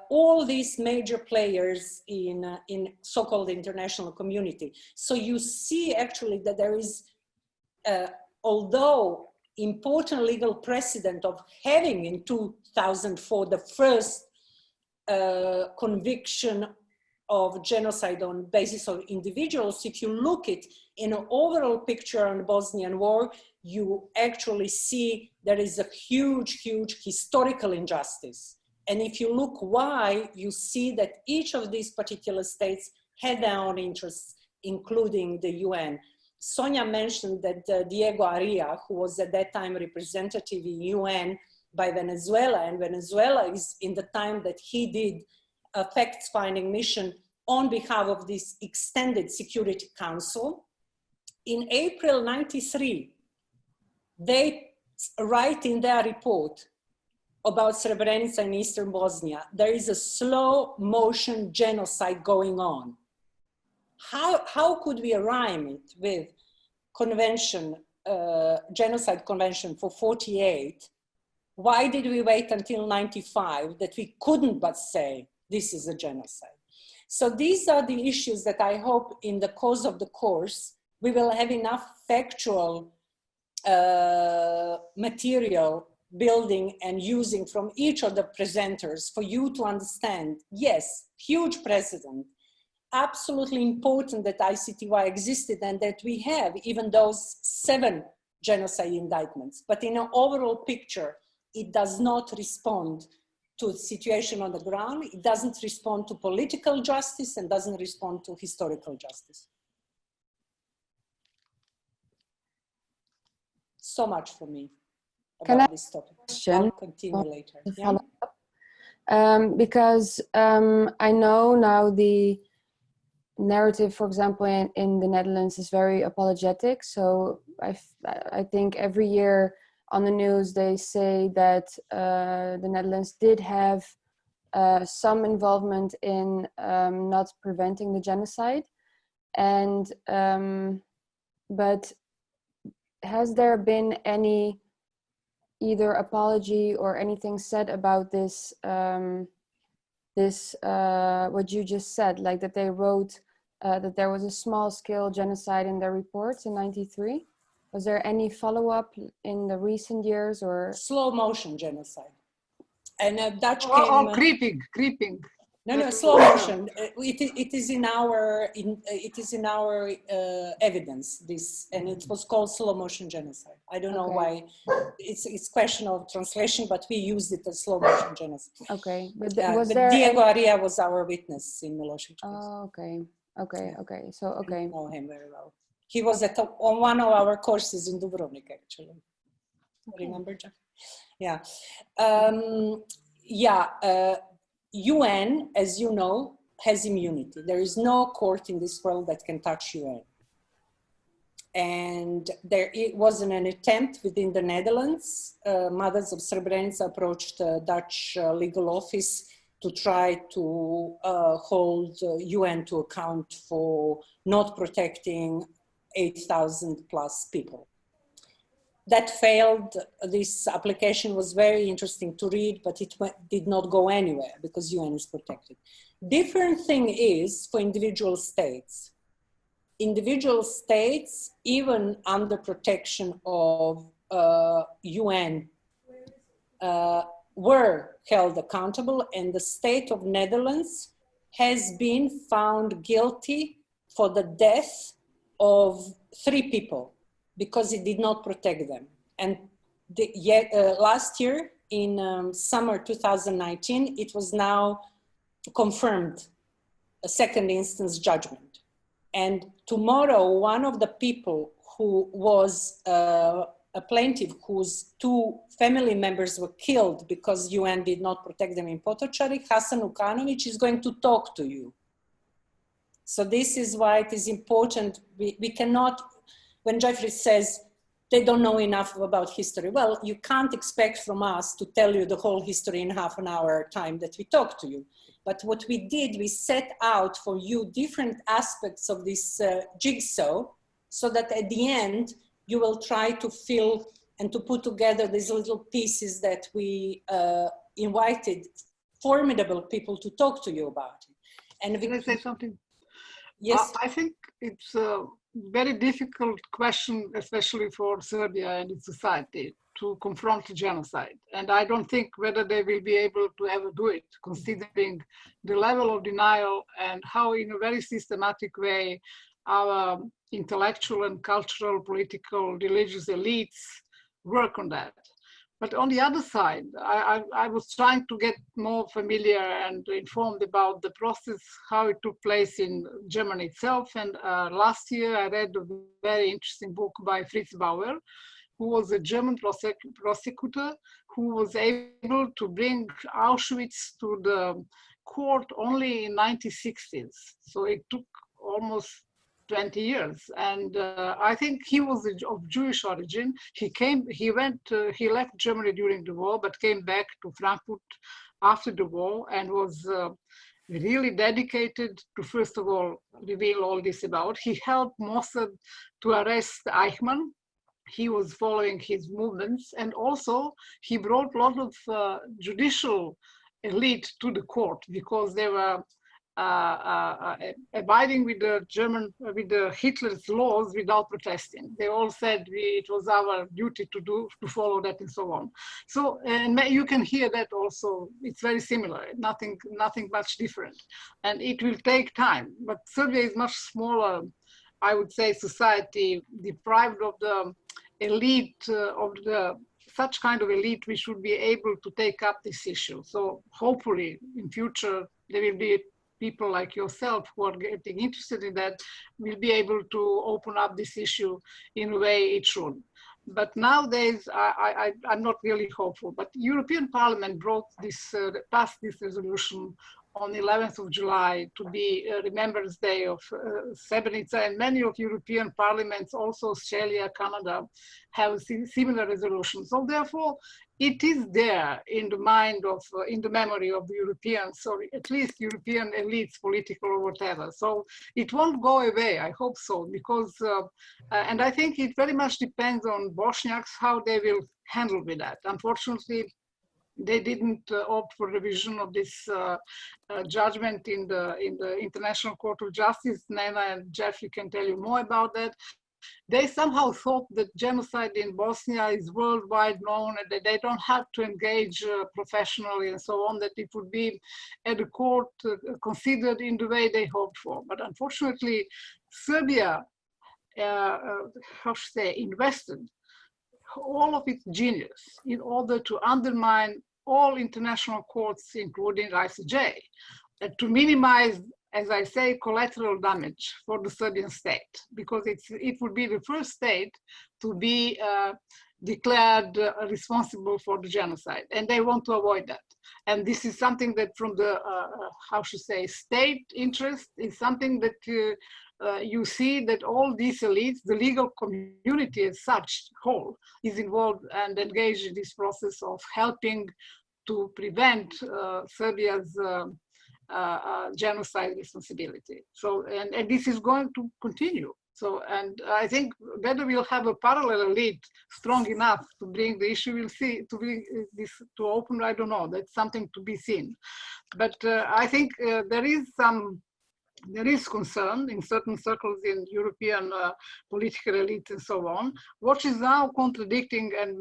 all these major players in so-called international community. So you see actually that there is, although important legal precedent of having in 2004 the first conviction of genocide on basis of individuals, if you look at in an overall picture on the Bosnian War, you actually see there is a huge, huge historical injustice. And if you look why, you see that each of these particular states had their own interests, including the UN. Sonja mentioned that Diego Aria, who was at that time representative in UN by Venezuela, and Venezuela is in the time that he did a fact-finding mission on behalf of this extended Security Council. In April 93, they write in their report about Srebrenica in Eastern Bosnia, there is a slow motion genocide going on. How could we rhyme it with convention, genocide convention for 48? Why did we wait until 95 that we couldn't but say this is a genocide? So these are the issues that I hope in the course of the course, we will have enough factual material building and using from each of the presenters for you to understand, yes, huge precedent, absolutely important that ICTY existed and that we have even those 7 genocide indictments. But in an overall picture, it does not respond to the situation on the ground. It doesn't respond to political justice and doesn't respond to historical justice. So much for me about this topic. I'll continue later. Yeah? Because I know now the narrative, for example, in the Netherlands is very apologetic. So I think every year on the news they say that the Netherlands did have some involvement in not preventing the genocide, and but has there been any either apology or anything said about this, what you just said, like that they wrote that there was a small-scale genocide in their reports in '93? Was there any follow-up in the recent years, or? Slow motion genocide. And Dutch came... Oh, creeping. No, slow motion. It is in our evidence. This, and it was called slow motion genocide. I don't know why. It's question of translation, but we used it as slow motion genocide. Okay, but was there? Diego Aria was our witness in Milosevic. Oh, okay. So okay. I know him very well. He was on one of our courses in Dubrovnik, actually. Okay. Remember, Jeff? Yeah. UN, as you know, has immunity. There is no court in this world that can touch UN. And it was an attempt within the Netherlands. Mothers of Srebrenica approached the Dutch legal office to try to hold UN to account for not protecting 8,000 plus people. That failed. This application was very interesting to read, but it did not go anywhere because UN is protected. Different thing is for individual states. Individual states, even under protection of UN, were held accountable, and the state of Netherlands has been found guilty for the death of 3 people because it did not protect them. And last year, in summer 2019, it was now confirmed, a second instance judgment. And tomorrow, one of the people who was a plaintiff whose 2 family members were killed because UN did not protect them in Potocari, Hasan Ukanovic, is going to talk to you. So this is why it is important. We cannot, when Geoffrey says they don't know enough about history, well, you can't expect from us to tell you the whole history in half an hour time that we talk to you. But what we did, we set out for you different aspects of this jigsaw so that at the end, you will try to fill and to put together these little pieces that we invited formidable people to talk to you about. And can I say something? Yes. I think it's a very difficult question, especially for Serbia and its society, to confront genocide. And I don't think whether they will be able to ever do it, considering the level of denial and how in a very systematic way our intellectual and cultural, political, religious elites work on that. But on the other side, I was trying to get more familiar and informed about the process, how it took place in Germany itself. And last year I read a very interesting book by Fritz Bauer, who was a German prosecutor who was able to bring Auschwitz to the court only in 1960s. So it took almost 20 years. And I think he was of Jewish origin. He left Germany during the war, but came back to Frankfurt after the war and was really dedicated to, first of all, reveal all this about. He helped Mossad to arrest Eichmann. He was following his movements, and also he brought a lot of judicial elite to the court because they were abiding with the Hitler's laws without protesting. They all said it was our duty to follow that and so on. So, and you can hear that also. It's very similar, nothing much different. And it will take time, but Serbia is much smaller, I would say, society, deprived of the elite, such kind of elite, we should be able to take up this issue. So hopefully in future, there will be people like yourself who are getting interested in that, will be able to open up this issue in a way it should. But nowadays, I'm not really hopeful. But European Parliament passed this resolution on 11th of July to be Remembrance Day of Srebrenica, and many of European parliaments, also Australia, Canada, have similar resolutions. So therefore, it is there in the mind of, in the memory of the Europeans, or at least European elites, political or whatever. So it won't go away, I hope so, because, and I think it very much depends on Bosniaks, how they will handle with that. Unfortunately, they didn't opt for revision of this judgment in the International Court of Justice. Nena and Geoffrey can tell you more about that. They somehow thought that genocide in Bosnia is worldwide known and that they don't have to engage professionally and so on, that it would be at the court considered in the way they hoped for. But unfortunately, Serbia, how should I say, invested all of its genius in order to undermine all international courts, including ICJ, to minimize, as I say, collateral damage for the Serbian state, because it would be the first state to be declared responsible for the genocide, and they want to avoid that. And this is something that from the, how should I say, state interest is something that you see that all these elites, the legal community as such whole, is involved and engaged in this process of helping to prevent Serbia's genocide responsibility. So, and this is going to continue. So, and I think whether we'll have a parallel elite strong enough to bring the issue, we'll see, to bring this to open, I don't know, that's something to be seen. But I think there is concern in certain circles in European political elites and so on. What is now contradicting and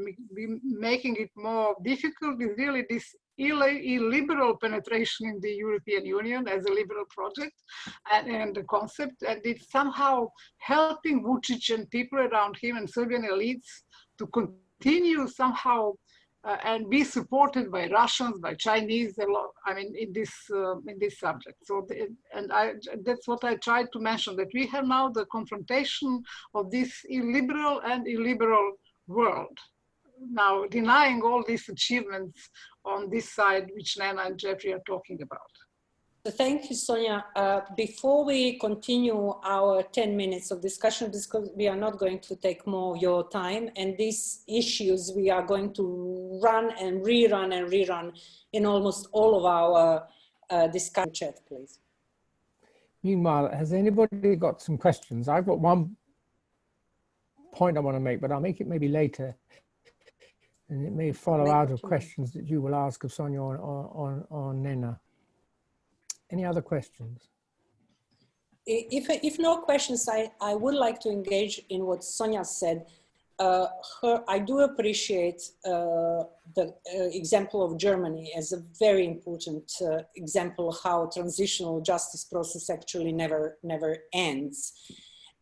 making it more difficult is really this illiberal penetration in the European Union as a liberal project and the concept, and it's somehow helping Vučić and people around him and Serbian elites to continue somehow and be supported by Russians, by Chinese, I mean, in this subject. So, that's what I tried to mention, that we have now the confrontation of this illiberal and illiberal world, now denying all these achievements on this side, which Nena and Geoffrey are talking about. So thank you, Sonja. Before we continue our 10 minutes of discussion, because we are not going to take more of your time, and these issues we are going to run and rerun in almost all of our discussion chat, please. Meanwhile, has anybody got some questions? I've got one point I want to make, but I'll make it maybe later. And it may follow out of questions that you will ask of Sonja or Nena. Any other questions? If no questions, I would like to engage in what Sonja said. I do appreciate the example of Germany as a very important example of how transitional justice process actually never ends.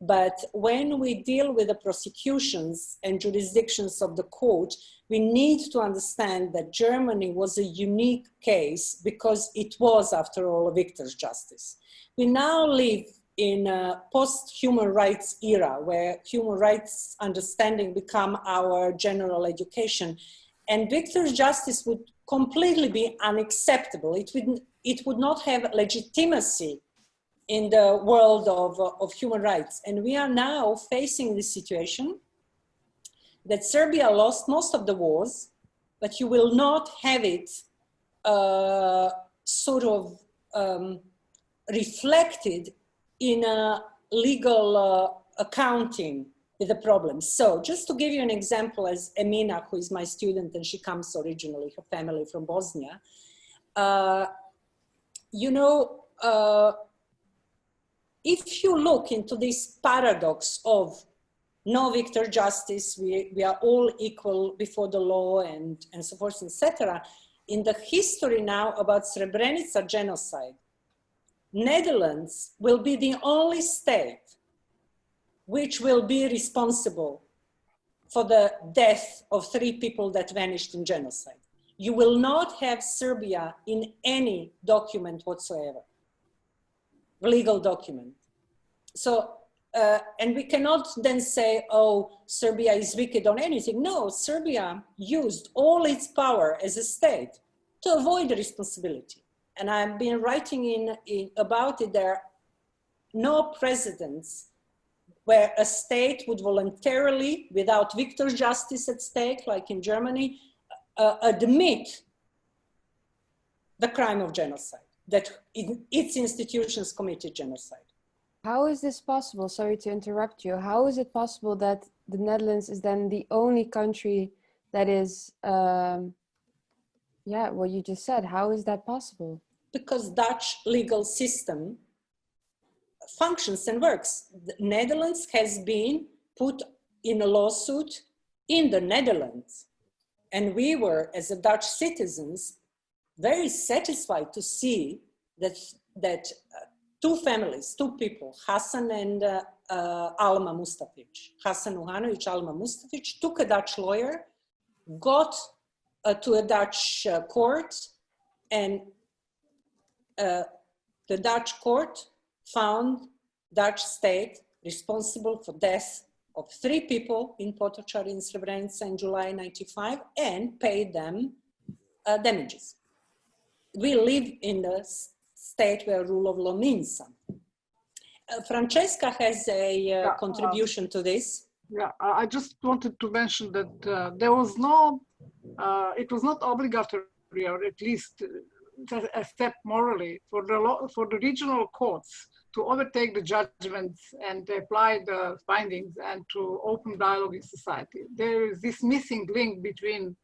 But when we deal with the prosecutions and jurisdictions of the court, we need to understand that Germany was a unique case because it was, after all, a victor's justice. We now live in a post-human rights era where human rights understanding become our general education, and victor's justice would completely be unacceptable. It would not have legitimacy in the world of human rights. And we are now facing this situation that Serbia lost most of the wars, but you will not have it reflected in a legal accounting with the problems. So just to give you an example, as Emina, who is my student, and she comes originally, her family from Bosnia, if you look into this paradox of no victor justice, we are all equal before the law and so forth, etc. In the history now about Srebrenica genocide, Netherlands will be the only state which will be responsible for the death of 3 people that vanished in genocide. You will not have Serbia in any document whatsoever, legal document. So, and we cannot then say, oh, Serbia is wicked on anything. No, Serbia used all its power as a state to avoid responsibility. and I've been writing about it, there are no precedents where a state would voluntarily, without victor's justice at stake, like in Germany, admit the crime of genocide, that its institutions committed genocide. How is this possible? Sorry to interrupt you. How is it possible that the Netherlands is then the only country that is, yeah, what you just said? How is that possible? Because Dutch legal system functions and works. The Netherlands has been put in a lawsuit in the Netherlands. And we were, as a Dutch citizens, very satisfied to see that two families, two people, Hassan and Alma Mustafic, Hassan Uhanovic, Alma Mustafic, took a Dutch lawyer, got to a Dutch court, and the Dutch court found Dutch state responsible for death of 3 people in Potocari in Srebrenica in July 95 and paid them damages. We live in a state where rule of law means something. Francesca has a contribution to this. Yeah, I just wanted to mention that there was no, it was not obligatory, or at least a step morally, for the regional courts to overtake the judgments and apply the findings and to open dialogue in society. There is this missing link between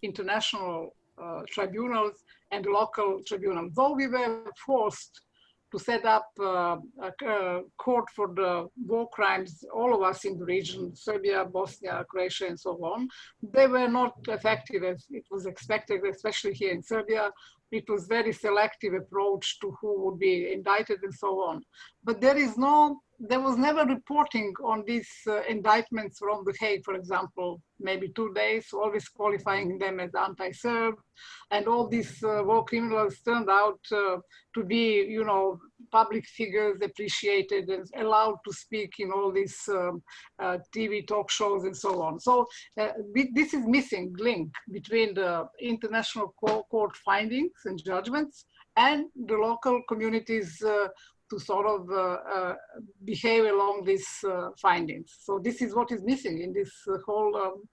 international tribunals and local tribunals. Though we were forced to set up a court for the war crimes, all of us in the region, Serbia, Bosnia, Croatia, and so on, they were not effective as it was expected, especially here in Serbia. It was very selective approach to who would be indicted and so on. But there was never reporting on these indictments from The Hague, for example, maybe 2 days, always qualifying them as anti-Serb. And all these war criminals turned out to be, you know, public figures, appreciated and allowed to speak in all these TV talk shows and so on. So this is missing link between the international court findings and judgments and the local communities to sort of behave along these findings. So this is what is missing in this whole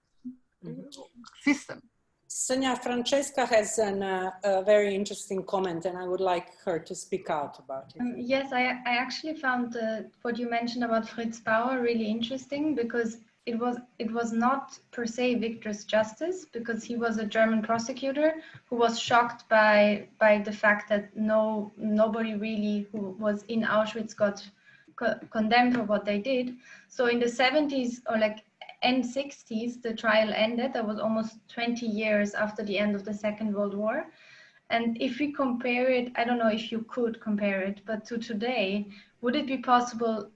system. Sonja, Francesca has a very interesting comment, and I would like her to speak out about it. Yes, I actually found what you mentioned about Fritz Bauer really interesting, because it was not per se victor's justice, because he was a German prosecutor who was shocked by the fact that nobody really who was in Auschwitz got condemned for what they did. So in the 70s or like end 60s, the trial ended. That was almost 20 years after the end of the Second World War. And if we compare it, I don't know if you could compare it, but to today, would it be possible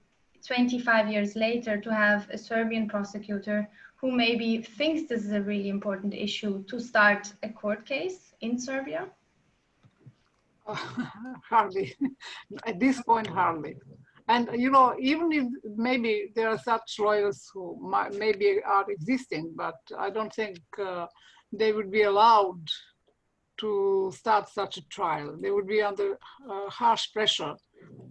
25 years later to have a Serbian prosecutor who maybe thinks this is a really important issue to start a court case in Serbia? Hardly. At this point, hardly. And, you know, even if maybe there are such lawyers who maybe are existing, but I don't think they would be allowed to start such a trial. They would be under harsh pressure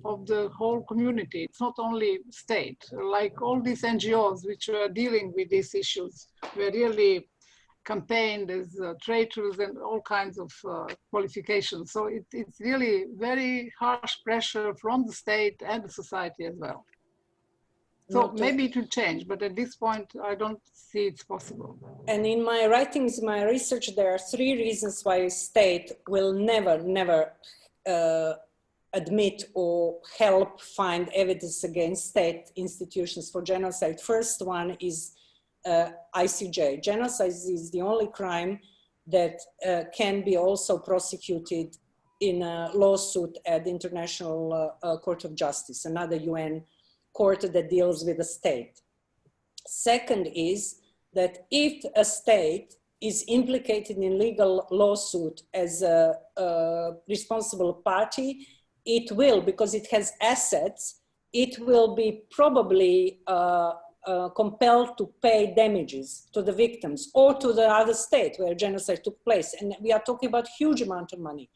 of the whole community. It's not only state, like all these NGOs which were dealing with these issues were really campaigned as traitors and all kinds of qualifications. So it's really very harsh pressure from the state and the society as well. So maybe it will change, but at this point, I don't see it's possible. And in my writings, my research, there are 3 reasons why a state will never admit or help find evidence against state institutions for genocide. First one is ICJ. Genocide is the only crime that can be also prosecuted in a lawsuit at the International Court of Justice, another UN court that deals with the state. Second is that if a state is implicated in legal lawsuit as a responsible party, it will, because it has assets, it will be probably compelled to pay damages to the victims or to the other state where genocide took place. And we are talking about huge amount of money.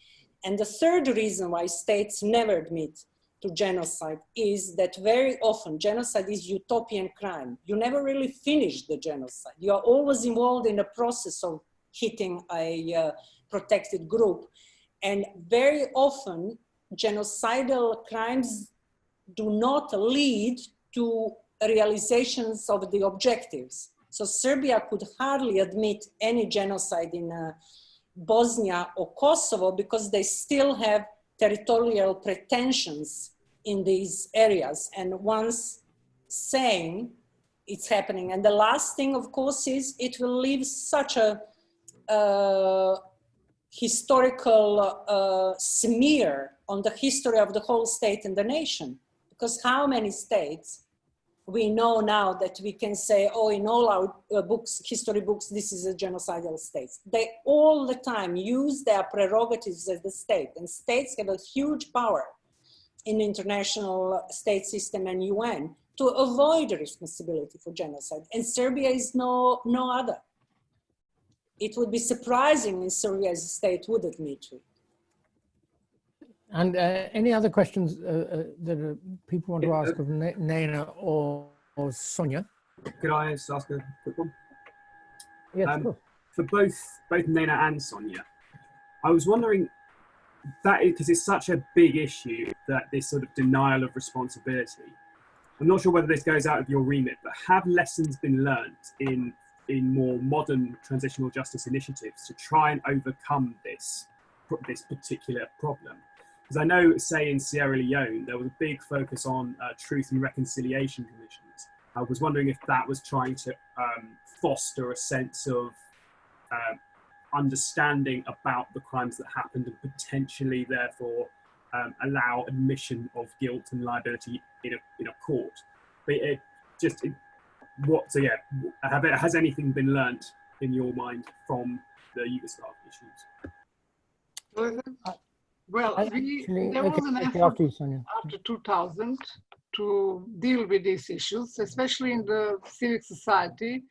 And the third reason why states never admit to genocide is that very often genocide is utopian crime. You never really finish the genocide. You are always involved in the process of hitting a protected group. And very often genocidal crimes do not lead to realizations of the objectives. So Serbia could hardly admit any genocide in Bosnia or Kosovo because they still have territorial pretensions in these areas. And once saying it's happening. And the last thing, of course, is it will leave such a historical smear on the history of the whole state and the nation. Because how many states we know now that we can say, oh, in all our books, history books, this is a genocidal state. They all the time use their prerogatives as the state, and states have a huge power in the international state system and UN to avoid responsibility for genocide. And Serbia is no other. It would be surprising if Serbia as a state would admit to it. And any other questions that people want to ask of Nena or Sonja? Could I just ask a quick one? Yes, for both Nena and Sonja, I was wondering, that because it's such a big issue, that this sort of denial of responsibility. I'm not sure whether this goes out of your remit, but have lessons been learned in more modern transitional justice initiatives to try and overcome this particular problem? Because I know, say, in Sierra Leone, there was a big focus on truth and reconciliation commissions. I was wondering if that was trying to foster a sense of understanding about the crimes that happened and potentially, therefore, allow admission of guilt and liability in a court. But has anything been learnt in your mind from the Yugoslav issues? Well, there was an effort after 2000 to deal with these issues, especially in the civic society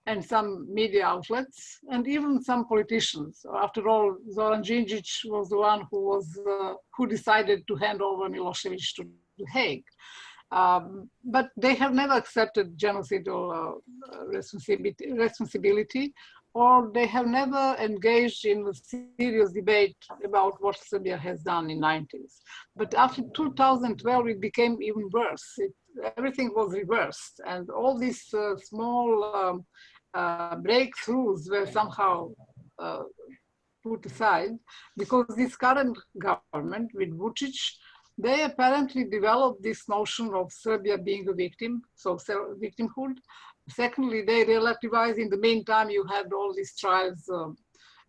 and some media outlets, and even some politicians. After all, Zoran Đinđić was the one who decided to hand over Milosevic to The Hague. But they have never accepted genocidal responsibility, or they have never engaged in a serious debate about what Serbia has done in the 90s. But after 2012, it became even worse. Everything was reversed, and all these small breakthroughs were somehow put aside, because this current government with Vučić, they apparently developed this notion of Serbia being a victim, so victimhood. Secondly, they relativized. In the meantime, you had all these trials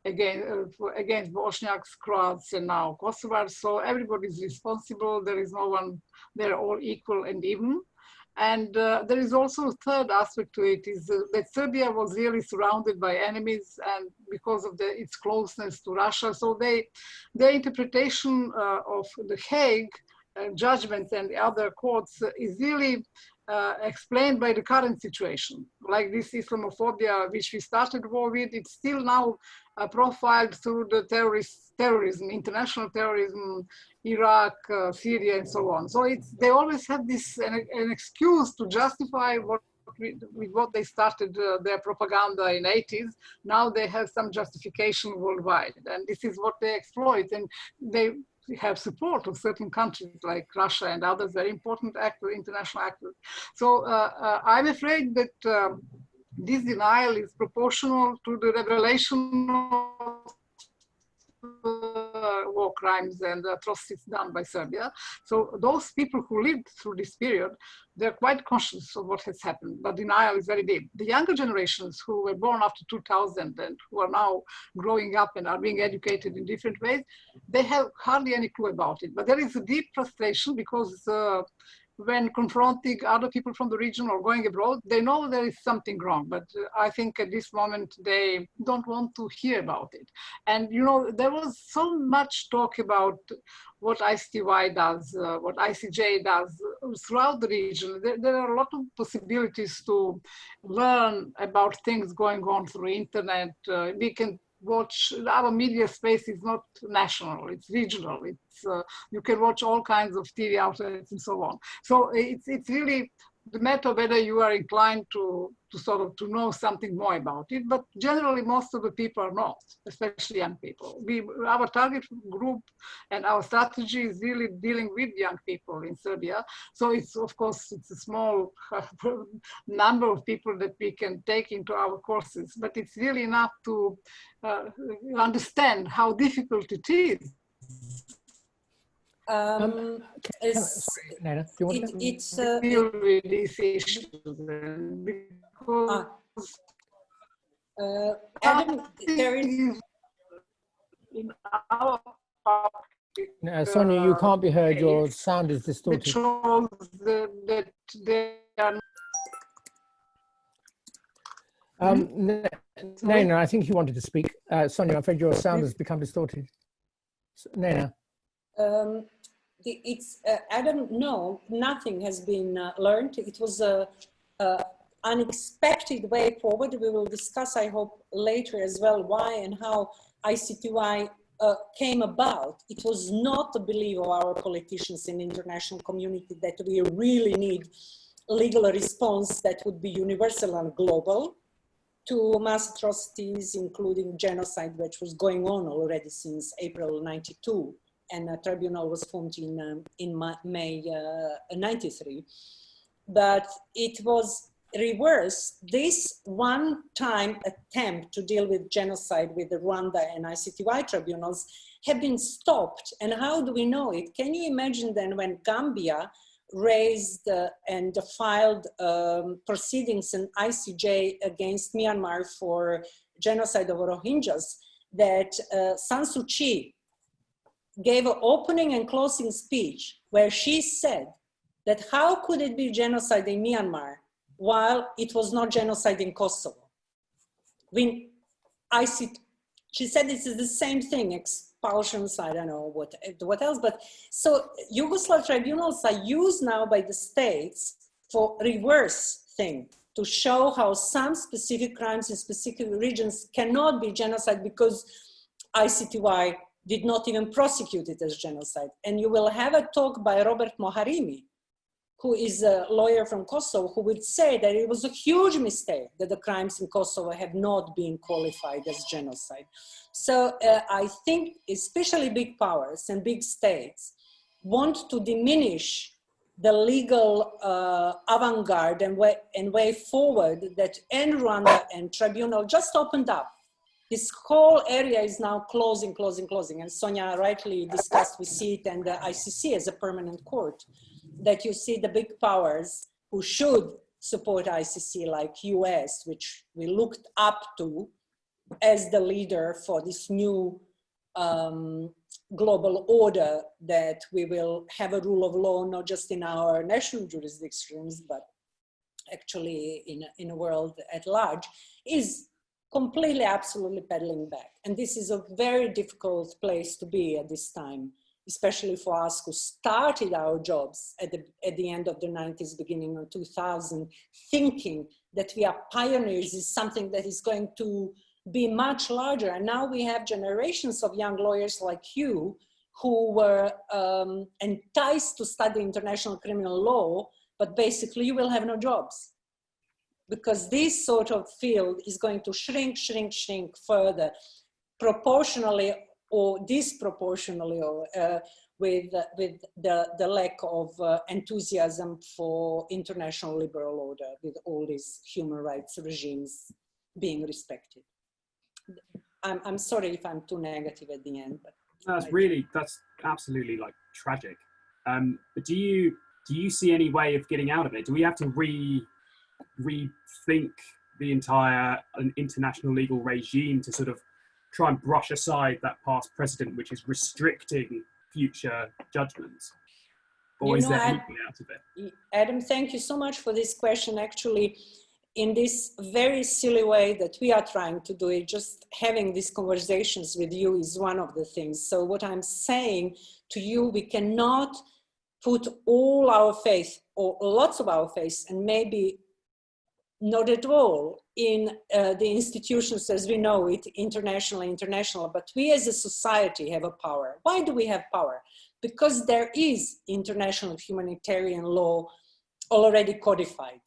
against Bosniaks, Croats, and now Kosovars. So everybody is responsible. There is no one, they're all equal and even. And there is also a third aspect to it, is that Serbia was really surrounded by enemies, and because of its closeness to Russia. So their interpretation of the Hague judgments and the other courts is really explained by the current situation. Like this Islamophobia, which we started war with, it's still now profiled through the terrorism, international terrorism, Iraq, Syria, and so on. So they always have this an excuse to justify with what they started their propaganda in the 80s. Now they have some justification worldwide, and this is what they exploit. And they have support of certain countries like Russia and others, very important actors, international actors. So I'm afraid that this denial is proportional to the revelation of war crimes and atrocities done by Serbia. So those people who lived through this period, they're quite conscious of what has happened, but denial is very deep. The younger generations who were born after 2000 and who are now growing up and are being educated in different ways, they have hardly any clue about it. But there is a deep frustration because when confronting other people from the region or going abroad, they know there is something wrong, but I think at this moment they don't want to hear about it. And you know, there was so much talk about what ICTY does, what ICJ does throughout the region. There are a lot of possibilities to learn about things going on through internet. We can watch, our media space is not national, it's regional. It's you can watch all kinds of TV outlets and so on. So it's really the matter whether you are inclined to sort of to know something more about it, but generally most of the people are not, especially young people. Our target group and our strategy is really dealing with young people in Serbia. So it's, of course, it's a small number of people that we can take into our courses, but it's really enough to understand how difficult it is. Nena, do you want to deal with these issues? Adam, there is in our Sonja, you can't be heard. Your sound is distorted. It shows that they are. Nena, I think you wanted to speak. Sonja, I'm afraid your sound has become distorted. Nena. Adam, no, nothing has been learned. It was an unexpected way forward. We will discuss, I hope, later as well, why and how ICTY came about. It was not the belief of our politicians in the international community that we really need legal response that would be universal and global to mass atrocities, including genocide, which was going on already since April '92. And a tribunal was formed in May '93. But it was reversed. This one-time attempt to deal with genocide with the Rwanda and ICTY tribunals have been stopped. And how do we know it? Can you imagine then when Gambia raised and filed proceedings in ICJ against Myanmar for genocide of Rohingyas, that San Suu Kyi gave an opening and closing speech where she said that how could it be genocide in Myanmar while it was not genocide in Kosovo? She said this is the same thing, expulsions, I don't know what else, but so Yugoslav tribunals are used now by the states for reverse thing, to show how some specific crimes in specific regions cannot be genocide because ICTY did not even prosecute it as genocide. And you will have a talk by Robert Moharimi, who is a lawyer from Kosovo, who would say that it was a huge mistake that the crimes in Kosovo have not been qualified as genocide. So I think especially big powers and big states want to diminish the legal avant-garde and way forward that Rwanda and tribunal just opened up. This whole area is now closing. And Sonja rightly discussed, we see it and the ICC as a permanent court, that you see the big powers who should support ICC like US, which we looked up to as the leader for this new global order, that we will have a rule of law, not just in our national jurisdictions, but actually in a world at large, is completely, absolutely pedaling back. And this is a very difficult place to be at this time, especially for us who started our jobs at the end of the 90s, beginning of 2000, thinking that we are pioneers is something that is going to be much larger. And now we have generations of young lawyers like you who were enticed to study international criminal law, but basically you will have no jobs, because this sort of field is going to shrink further, proportionally or disproportionately, with the lack of enthusiasm for international liberal order, with all these human rights regimes being respected. I'm sorry if I'm too negative at the end, but that's absolutely like tragic. But do you see any way of getting out of it? Do we have to rethink the entire international legal regime to sort of try and brush aside that past precedent which is restricting future judgments? Or is there any way out of it? Adam, thank you so much for this question. Actually, in this very silly way that we are trying to do it, just having these conversations with you is one of the things. So what I'm saying to you, we cannot put all our faith or lots of our faith, and maybe not at all, in the institutions as we know it, international, but we as a society have a power. Why do we have power? Because there is international humanitarian law already codified.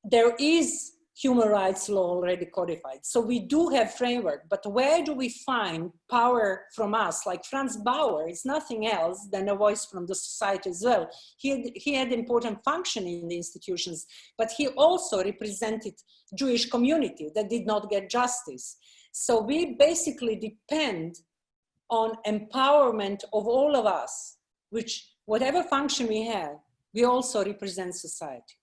There is human rights law already codified. So we do have framework, but where do we find power from us? Like Franz Bauer is nothing else than a voice from the society as well. He had important function in the institutions, but he also represented Jewish community that did not get justice. So we basically depend on empowerment of all of us, which whatever function we have, we also represent society.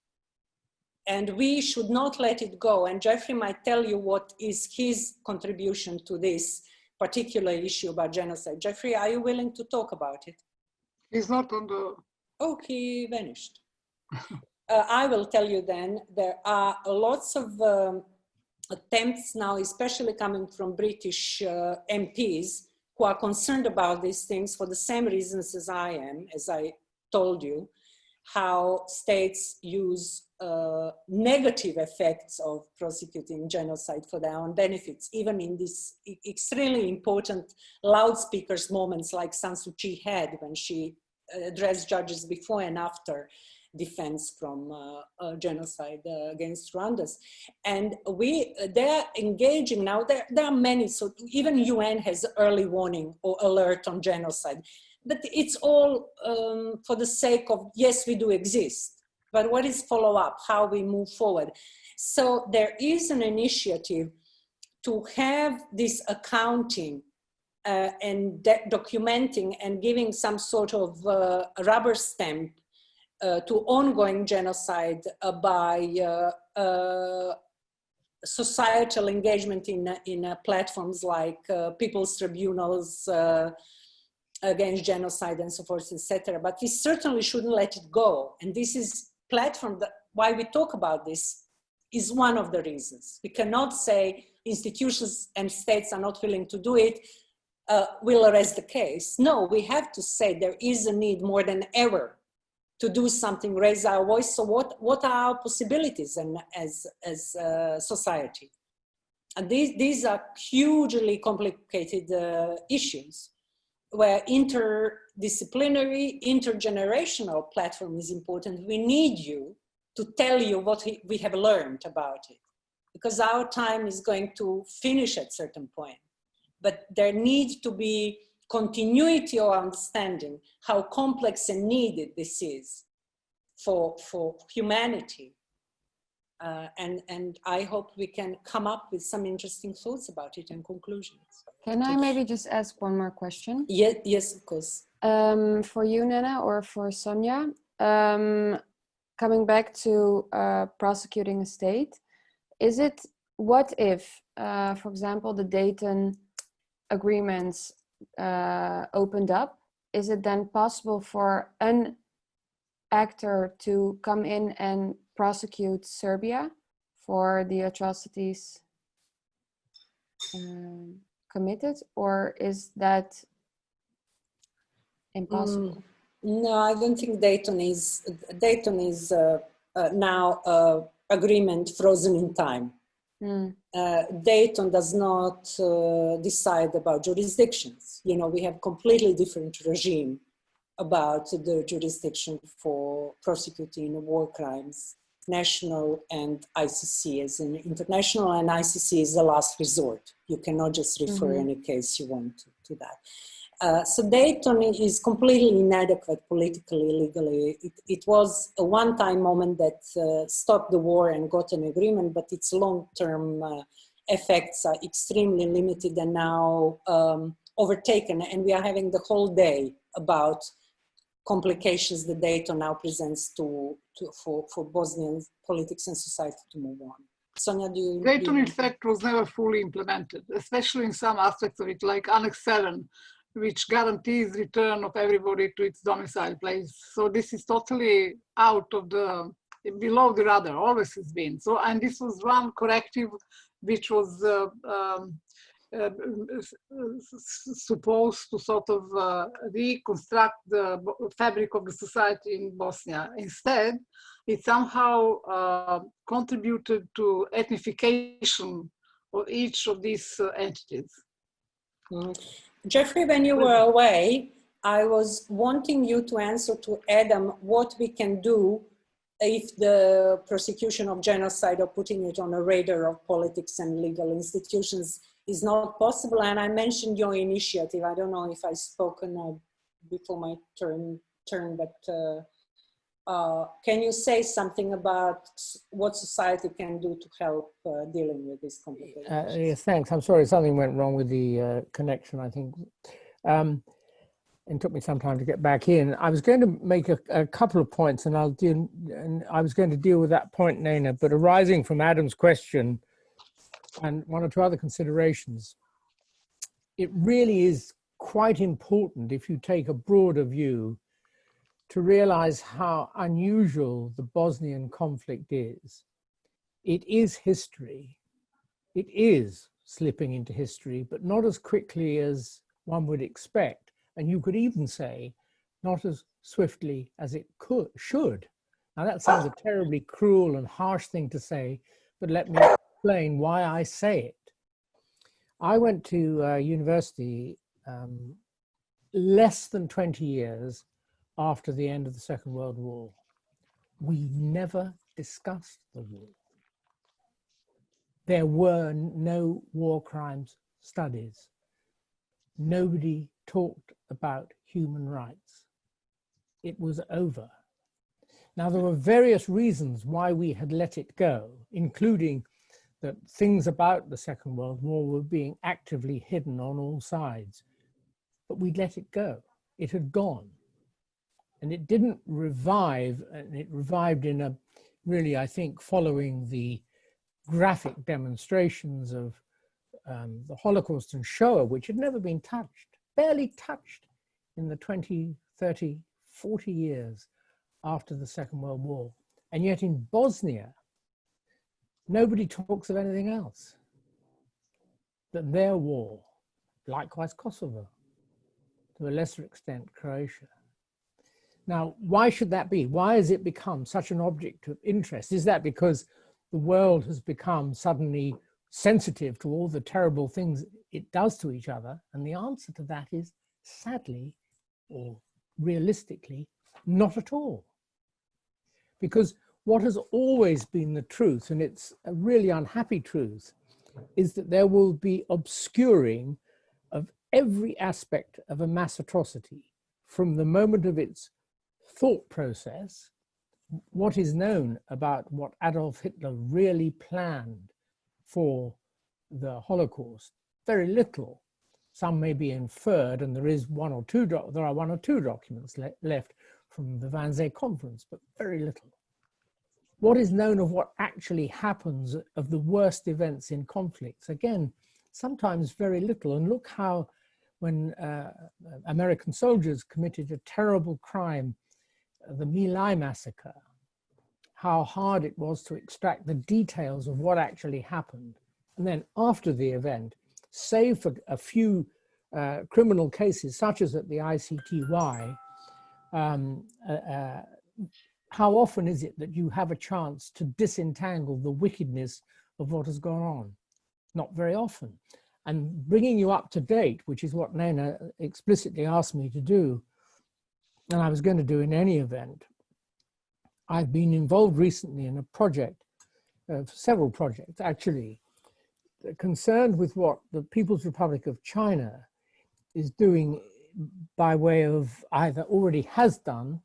And we should not let it go. And Geoffrey might tell you what is his contribution to this particular issue about genocide. Geoffrey, are you willing to talk about it? He's not on the... Oh, he vanished. I will tell you then, there are lots of attempts now, especially coming from British MPs, who are concerned about these things for the same reasons as I am, as I told you, how states use negative effects of prosecuting genocide for their own benefits, even in these extremely important loudspeakers moments like San Suu Kyi had when she addressed judges before and after defense from genocide against Rwandans. And they're engaging now, there are many, so even UN has early warning or alert on genocide, but it's all for the sake of, yes, we do exist, but what is follow-up, how we move forward? So there is an initiative to have this accounting and documenting and giving some sort of rubber stamp to ongoing genocide by societal engagement in platforms like people's tribunals against genocide and so forth, etc. But we certainly shouldn't let it go. And this is platform that why we talk about this is one of the reasons. We cannot say institutions and states are not willing to do it, will arrest the case. No, we have to say there is a need more than ever to do something, raise our voice. So what are our possibilities as society? And these are hugely complicated issues where interdisciplinary, intergenerational platform is important. We need you to tell you what we have learned about it, because our time is going to finish at a certain point. But there needs to be continuity of understanding how complex and needed this is for humanity. And I hope we can come up with some interesting thoughts about it and conclusions. Can I maybe just ask one more question? Yes, of course. For you, Nena, or for Sonja, coming back to prosecuting a state, is it, what if, for example, the Dayton agreements opened up, is it then possible for an actor to come in and prosecute Serbia for the atrocities committed, or is that impossible? No, I don't think Dayton is now agreement frozen in time. Dayton does not decide about jurisdictions. You know, we have completely different regime about the jurisdiction for prosecuting war crimes, national and ICC as an international, and ICC is the last resort. You cannot just refer any case you want to that. So Dayton is completely inadequate politically, legally. It was a one-time moment that stopped the war and got an agreement, but its long-term effects are extremely limited and now overtaken. And we are having the whole day about complications that Dayton now presents for Bosnian politics and society to move on. Sonja, do you... Dayton, in fact, was never fully implemented, especially in some aspects of it, like Annex 7, which guarantees return of everybody to its domicile place. So this is totally out of the, below the radar, always has been. So, and this was one corrective which was supposed to sort of reconstruct the fabric of the society in Bosnia. Instead, it somehow contributed to ethnification of each of these entities. Geoffrey, when you were away, I was wanting you to answer to Adam what we can do if the prosecution of genocide or putting it on a radar of politics and legal institutions is not possible. And I mentioned your initiative. I don't know if I've spoken before my turn, but can you say something about what society can do to help dealing with this complications? Yes, thanks. I'm sorry, something went wrong with the connection, I think. It took me some time to get back in. I was going to make a couple of points, and I was going to deal with that point, Nena, but arising from Adam's question and one or two other considerations, it really is quite important, if you take a broader view, to realize how unusual the Bosnian conflict is. It is history. It is slipping into history, but not as quickly as one would expect. And you could even say, not as swiftly as it should. Now that sounds a terribly cruel and harsh thing to say, but let me explain why I say it. I went to university less than 20 years after the end of the Second World War. We never discussed the war. There were no war crimes studies. Nobody talked about human rights. It was over. Now, there were various reasons why we had let it go, including that things about the Second World War were being actively hidden on all sides. But we'd let it go. It had gone. And it didn't revive, and it revived in a really, I think, following the graphic demonstrations of the Holocaust and Shoah, which had never been touched, barely touched in the 20, 30, 40 years after the Second World War. And yet in Bosnia, nobody talks of anything else than their war, likewise Kosovo, to a lesser extent Croatia. Now, why should that be? Why has it become such an object of interest? Is that because the world has become suddenly sensitive to all the terrible things it does to each other? And the answer to that is, sadly, or realistically, not at all. Because what has always been the truth, and it's a really unhappy truth, is that there will be obscuring of every aspect of a mass atrocity from the moment of its thought process. What is known about what Adolf Hitler really planned for the Holocaust? Very little. Some may be inferred, and there are one or two documents left from the Wannsee Conference, but very little. What is known of what actually happens of the worst events in conflicts? Again, sometimes very little. And look how when American soldiers committed a terrible crime, the My Lai massacre, how hard it was to extract the details of what actually happened. And then after the event, save for a few criminal cases, such as at the ICTY, how often is it that you have a chance to disentangle the wickedness of what has gone on? Not very often. And bringing you up to date, which is what Nena explicitly asked me to do, and I was going to do in any event, I've been involved recently in a project, several projects actually, concerned with what the People's Republic of China is doing by way of, either already has done,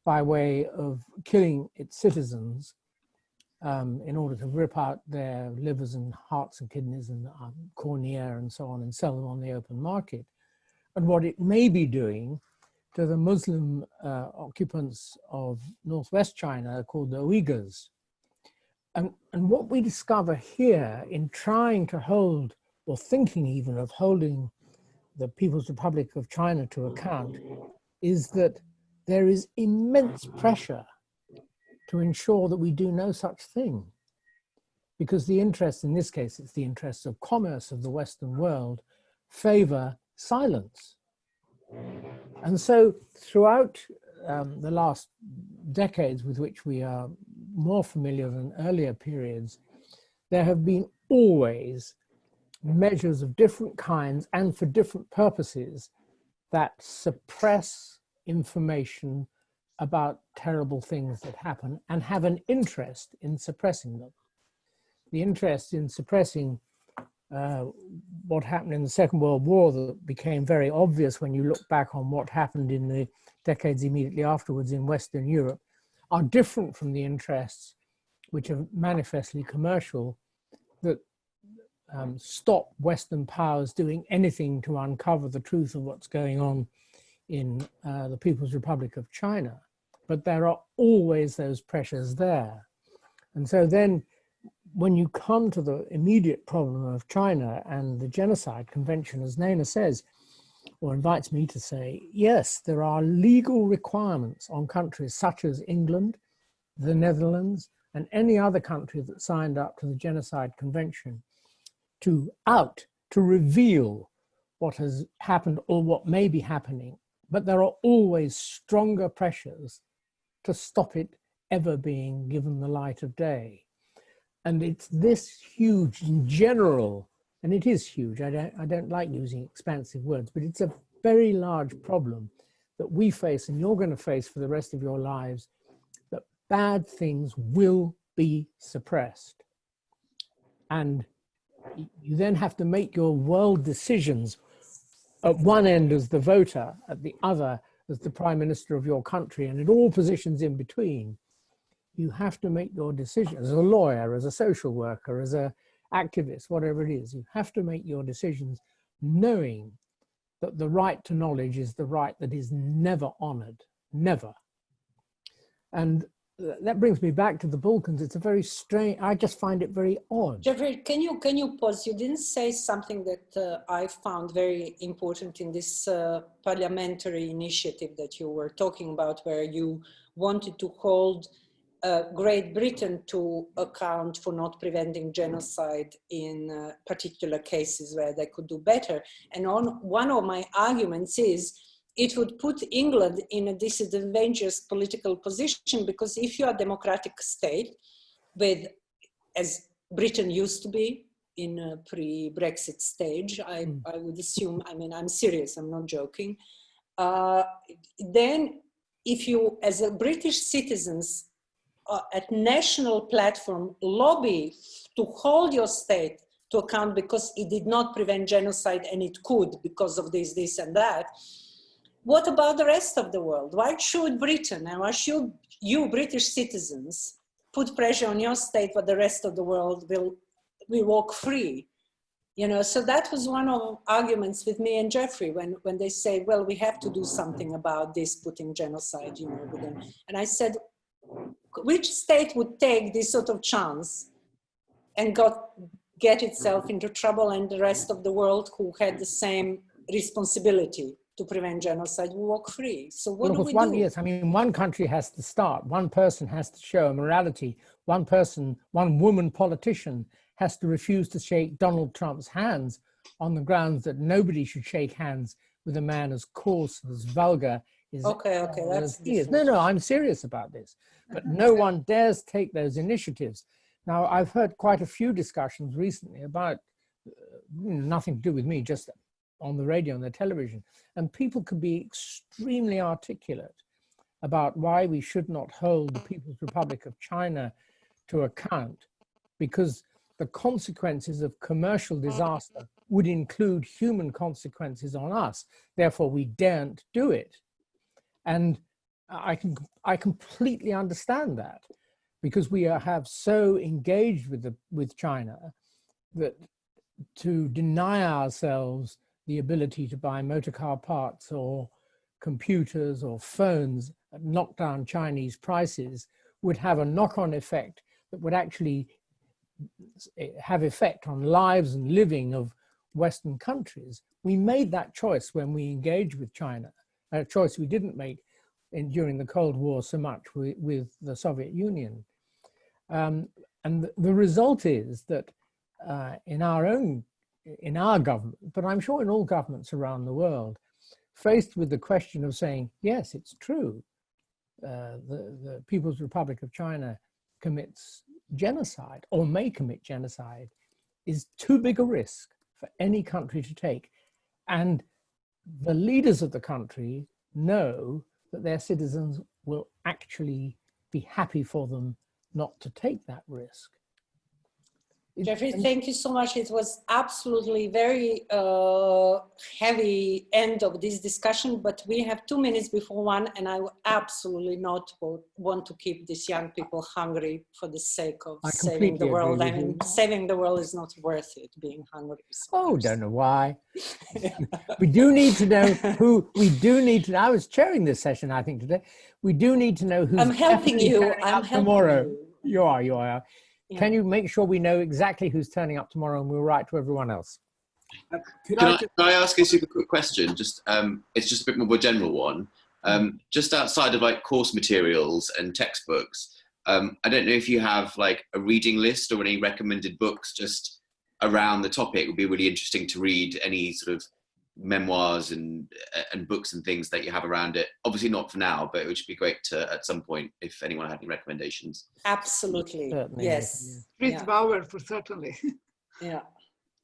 by way of killing its citizens in order to rip out their livers and hearts and kidneys and cornea and so on and sell them on the open market, and what it may be doing to the Muslim occupants of northwest China called the Uyghurs. And what we discover here in trying to hold, or thinking even of holding, the People's Republic of China to account, is that there is immense pressure to ensure that we do no such thing. because the interests, in this case, it's the interests of commerce of the Western world, favor silence. And so throughout the last decades with which we are more familiar than earlier periods, there have been always measures of different kinds and for different purposes that suppress information about terrible things that happen and have an interest in suppressing them. The interest in suppressing what happened in the Second World War that became very obvious when you look back on what happened in the decades immediately afterwards in Western Europe are different from the interests which are manifestly commercial that stop Western powers doing anything to uncover the truth of what's going on in the People's Republic of China. But there are always those pressures there. And so then when you come to the immediate problem of China and the Genocide Convention, as Nena says, or invites me to say, yes, there are legal requirements on countries such as England, the Netherlands, and any other country that signed up to the Genocide Convention to reveal what has happened or what may be happening. But there are always stronger pressures to stop it ever being given the light of day. And it's this huge in general, and it is huge, I don't like using expansive words, but it's a very large problem that we face and you're going to face for the rest of your lives, that bad things will be suppressed. And you then have to make your world decisions at one end as the voter, at the other as the prime minister of your country, and at all positions in between. You have to make your decision as a lawyer, as a social worker, as an activist, whatever it is. You have to make your decisions knowing that the right to knowledge is the right that is never honored, never. And that brings me back to the Balkans. It's a very strange, I just find it very odd. Geoffrey, can you pause? You didn't say something that I found very important in this parliamentary initiative that you were talking about, where you wanted to hold Great Britain to account for not preventing genocide in particular cases where they could do better. And one of my arguments is it would put England in a disadvantageous political position, because if you are a democratic state with, as Britain used to be in a pre-Brexit stage, I would assume, I mean, I'm serious, I'm not joking. Then if you, as a British citizens, at national platform lobby to hold your state to account because it did not prevent genocide and it could because of this and that, what about the rest of the world? Why should Britain and why should you British citizens put pressure on your state but the rest of the world will walk free? You know, so that was one of arguments with me and Geoffrey when they say, well, we have to do something about this, putting genocide, you know, within. And I said, which state would take this sort of chance and get itself into trouble, and the rest of the world who had the same responsibility to prevent genocide will walk free? So what do we do? Yes, I mean, one country has to start. One person has to show morality. One woman politician has to refuse to shake Donald Trump's hands on the grounds that nobody should shake hands with a man as coarse, as vulgar. Okay, that's different. No, I'm serious about this. But no one dares take those initiatives. Now, I've heard quite a few discussions recently about nothing to do with me, just on the radio and the television. And people can be extremely articulate about why we should not hold the People's Republic of China to account, because the consequences of commercial disaster would include human consequences on us. Therefore, we daren't do it. And I completely understand that, because we have so engaged with China that to deny ourselves the ability to buy motor car parts or computers or phones at knockdown Chinese prices would have a knock-on effect that would actually have effect on lives and living of Western countries. We made that choice when we engaged with China, a choice we didn't make during the Cold War so much with the Soviet Union. And the result is that in our government, but I'm sure in all governments around the world, faced with the question of saying, yes, it's true, the People's Republic of China commits genocide or may commit genocide, is too big a risk for any country to take. And the leaders of the country know that their citizens will actually be happy for them not to take that risk. Geoffrey, thank you so much. It was absolutely very heavy end of this discussion, but we have 2 minutes before 1, and I absolutely not want to keep these young people hungry for the sake of saving the world. I mean, saving the world is not worth it, being hungry. Oh, don't know why. We do need to know who, I was chairing this session, I think, today. We do need to know who's I'm helping you. I'm helping tomorrow. You are. Yeah. Can you make sure we know exactly who's turning up tomorrow, and we'll write to everyone else? Can I ask a super quick question? Just it's just a bit more of a general one. Just outside of like course materials and textbooks, I don't know if you have like a reading list or any recommended books just around the topic. It would be really interesting to read any sort of memoirs and books and things that you have around it. Obviously not for now, but it would be great to at some point if anyone had any recommendations. Absolutely. Certainly. Yes. Fritz Bauer, for certainly. Yeah.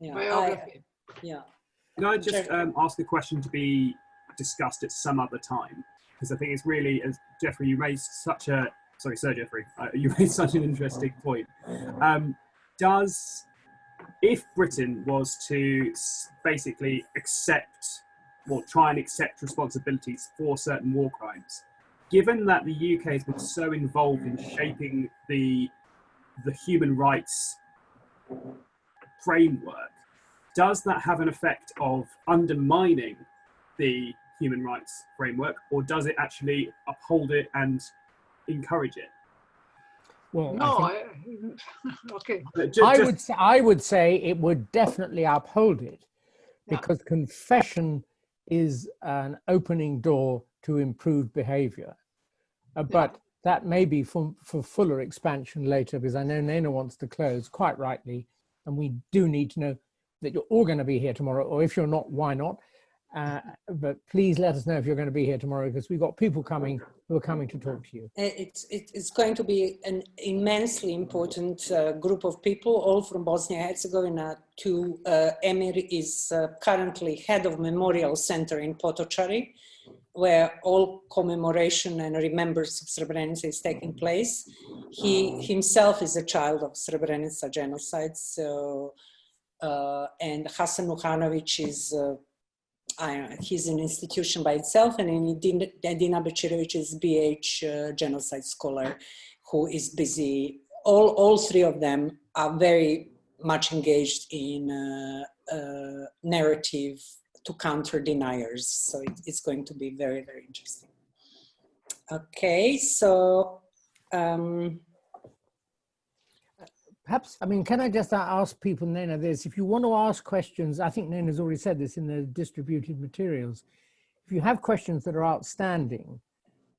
Biography. Can I just ask a question to be discussed at some other time? Because I think it's really, as Geoffrey, you raised such a, sorry, Sir Geoffrey, you raised such an interesting point. If Britain was to basically accept or try and accept responsibilities for certain war crimes, given that the UK has been so involved in shaping the human rights framework, does that have an effect of undermining the human rights framework, or does it actually uphold it and encourage it? Well, no, okay. I would say it would definitely uphold it, because confession is an opening door to improved behavior. But that may be for fuller expansion later, because I know Nena wants to close quite rightly, and we do need to know that you're all going to be here tomorrow, or if you're not, why not? But please let us know if you're going to be here tomorrow, because we've got people coming who are coming to talk to you. It's going to be an immensely important group of people, all from Bosnia and Herzegovina. Emir is currently head of Memorial Center in Potočari, where all commemoration and remembrance of Srebrenica is taking place. He himself is a child of Srebrenica genocide. So, and Hasan Nuhanović is he's an institution by itself, and Edina Bečirović is BH genocide scholar who is busy. All three of them are very much engaged in narrative to counter deniers. So it's going to be very, very interesting. Okay, so perhaps, I mean, can I just ask people, Nena, this, if you want to ask questions, I think Nena's already said this in the distributed materials. If you have questions that are outstanding,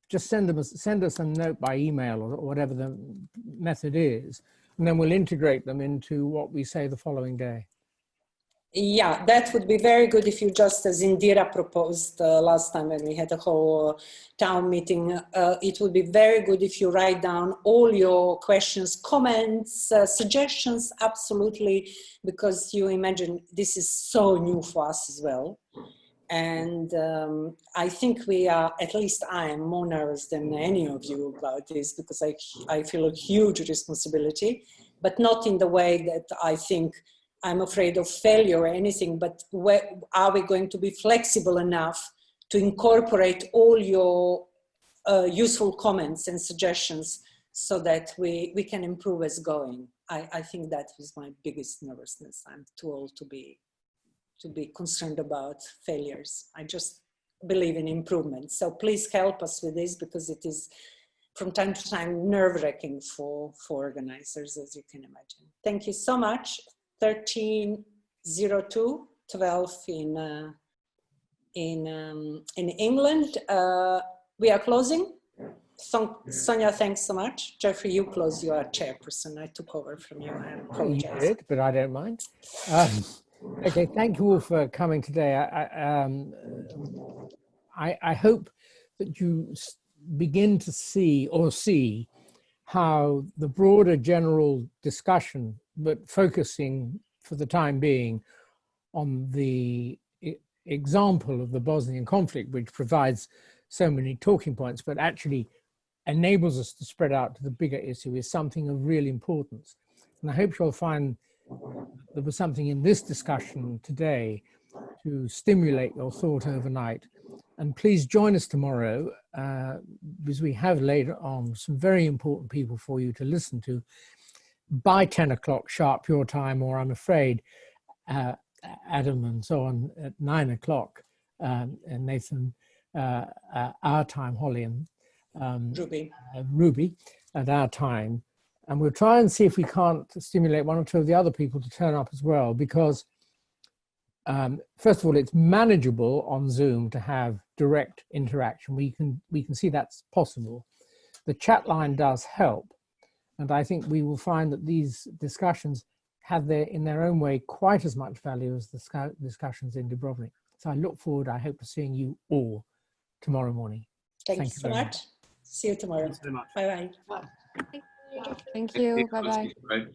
just send us a note by email or whatever the method is, and then we'll integrate them into what we say the following day. Yeah, that would be very good if you just, as Indira proposed last time when we had a whole town meeting, it would be very good if you write down all your questions, comments, suggestions, absolutely, because you imagine this is so new for us as well. And I think we are, at least I am more nervous than any of you about this, because I feel a huge responsibility, but not in the way that I think I'm afraid of failure or anything, but are we going to be flexible enough to incorporate all your useful comments and suggestions so that we can improve as going? I think that was my biggest nervousness. I'm too old to be concerned about failures. I just believe in improvement. So please help us with this, because it is from time to time nerve-wracking for organizers, as you can imagine. Thank you so much. 13:02, 12 in England. We are closing. Sonja, thanks so much. Geoffrey, you close. You are chairperson. I took over from you. I apologize. You did, but I don't mind. Okay, thank you all for coming today. I hope that you begin to see how the broader general discussion, but focusing for the time being on the example of the Bosnian conflict, which provides so many talking points, but actually enables us to spread out to the bigger issue, is something of real importance. And I hope you'll find there was something in this discussion today to stimulate your thought overnight. And please join us tomorrow, because we have later on some very important people for you to listen to by 10 o'clock sharp your time, or I'm afraid Adam and so on at 9 o'clock, and Nathan our time, Holly and Ruby at our time. And we'll try and see if we can't stimulate one or two of the other people to turn up as well, because first of all, it's manageable on Zoom to have direct interaction. We can see that's possible. The chat line does help. And I think we will find that these discussions have in their own way quite as much value as the discussions in Dubrovnik. So I look forward, I hope, to seeing you all tomorrow morning. Thank you so much. See you tomorrow. Thanks so much. Bye-bye. Thank you. Bye-bye.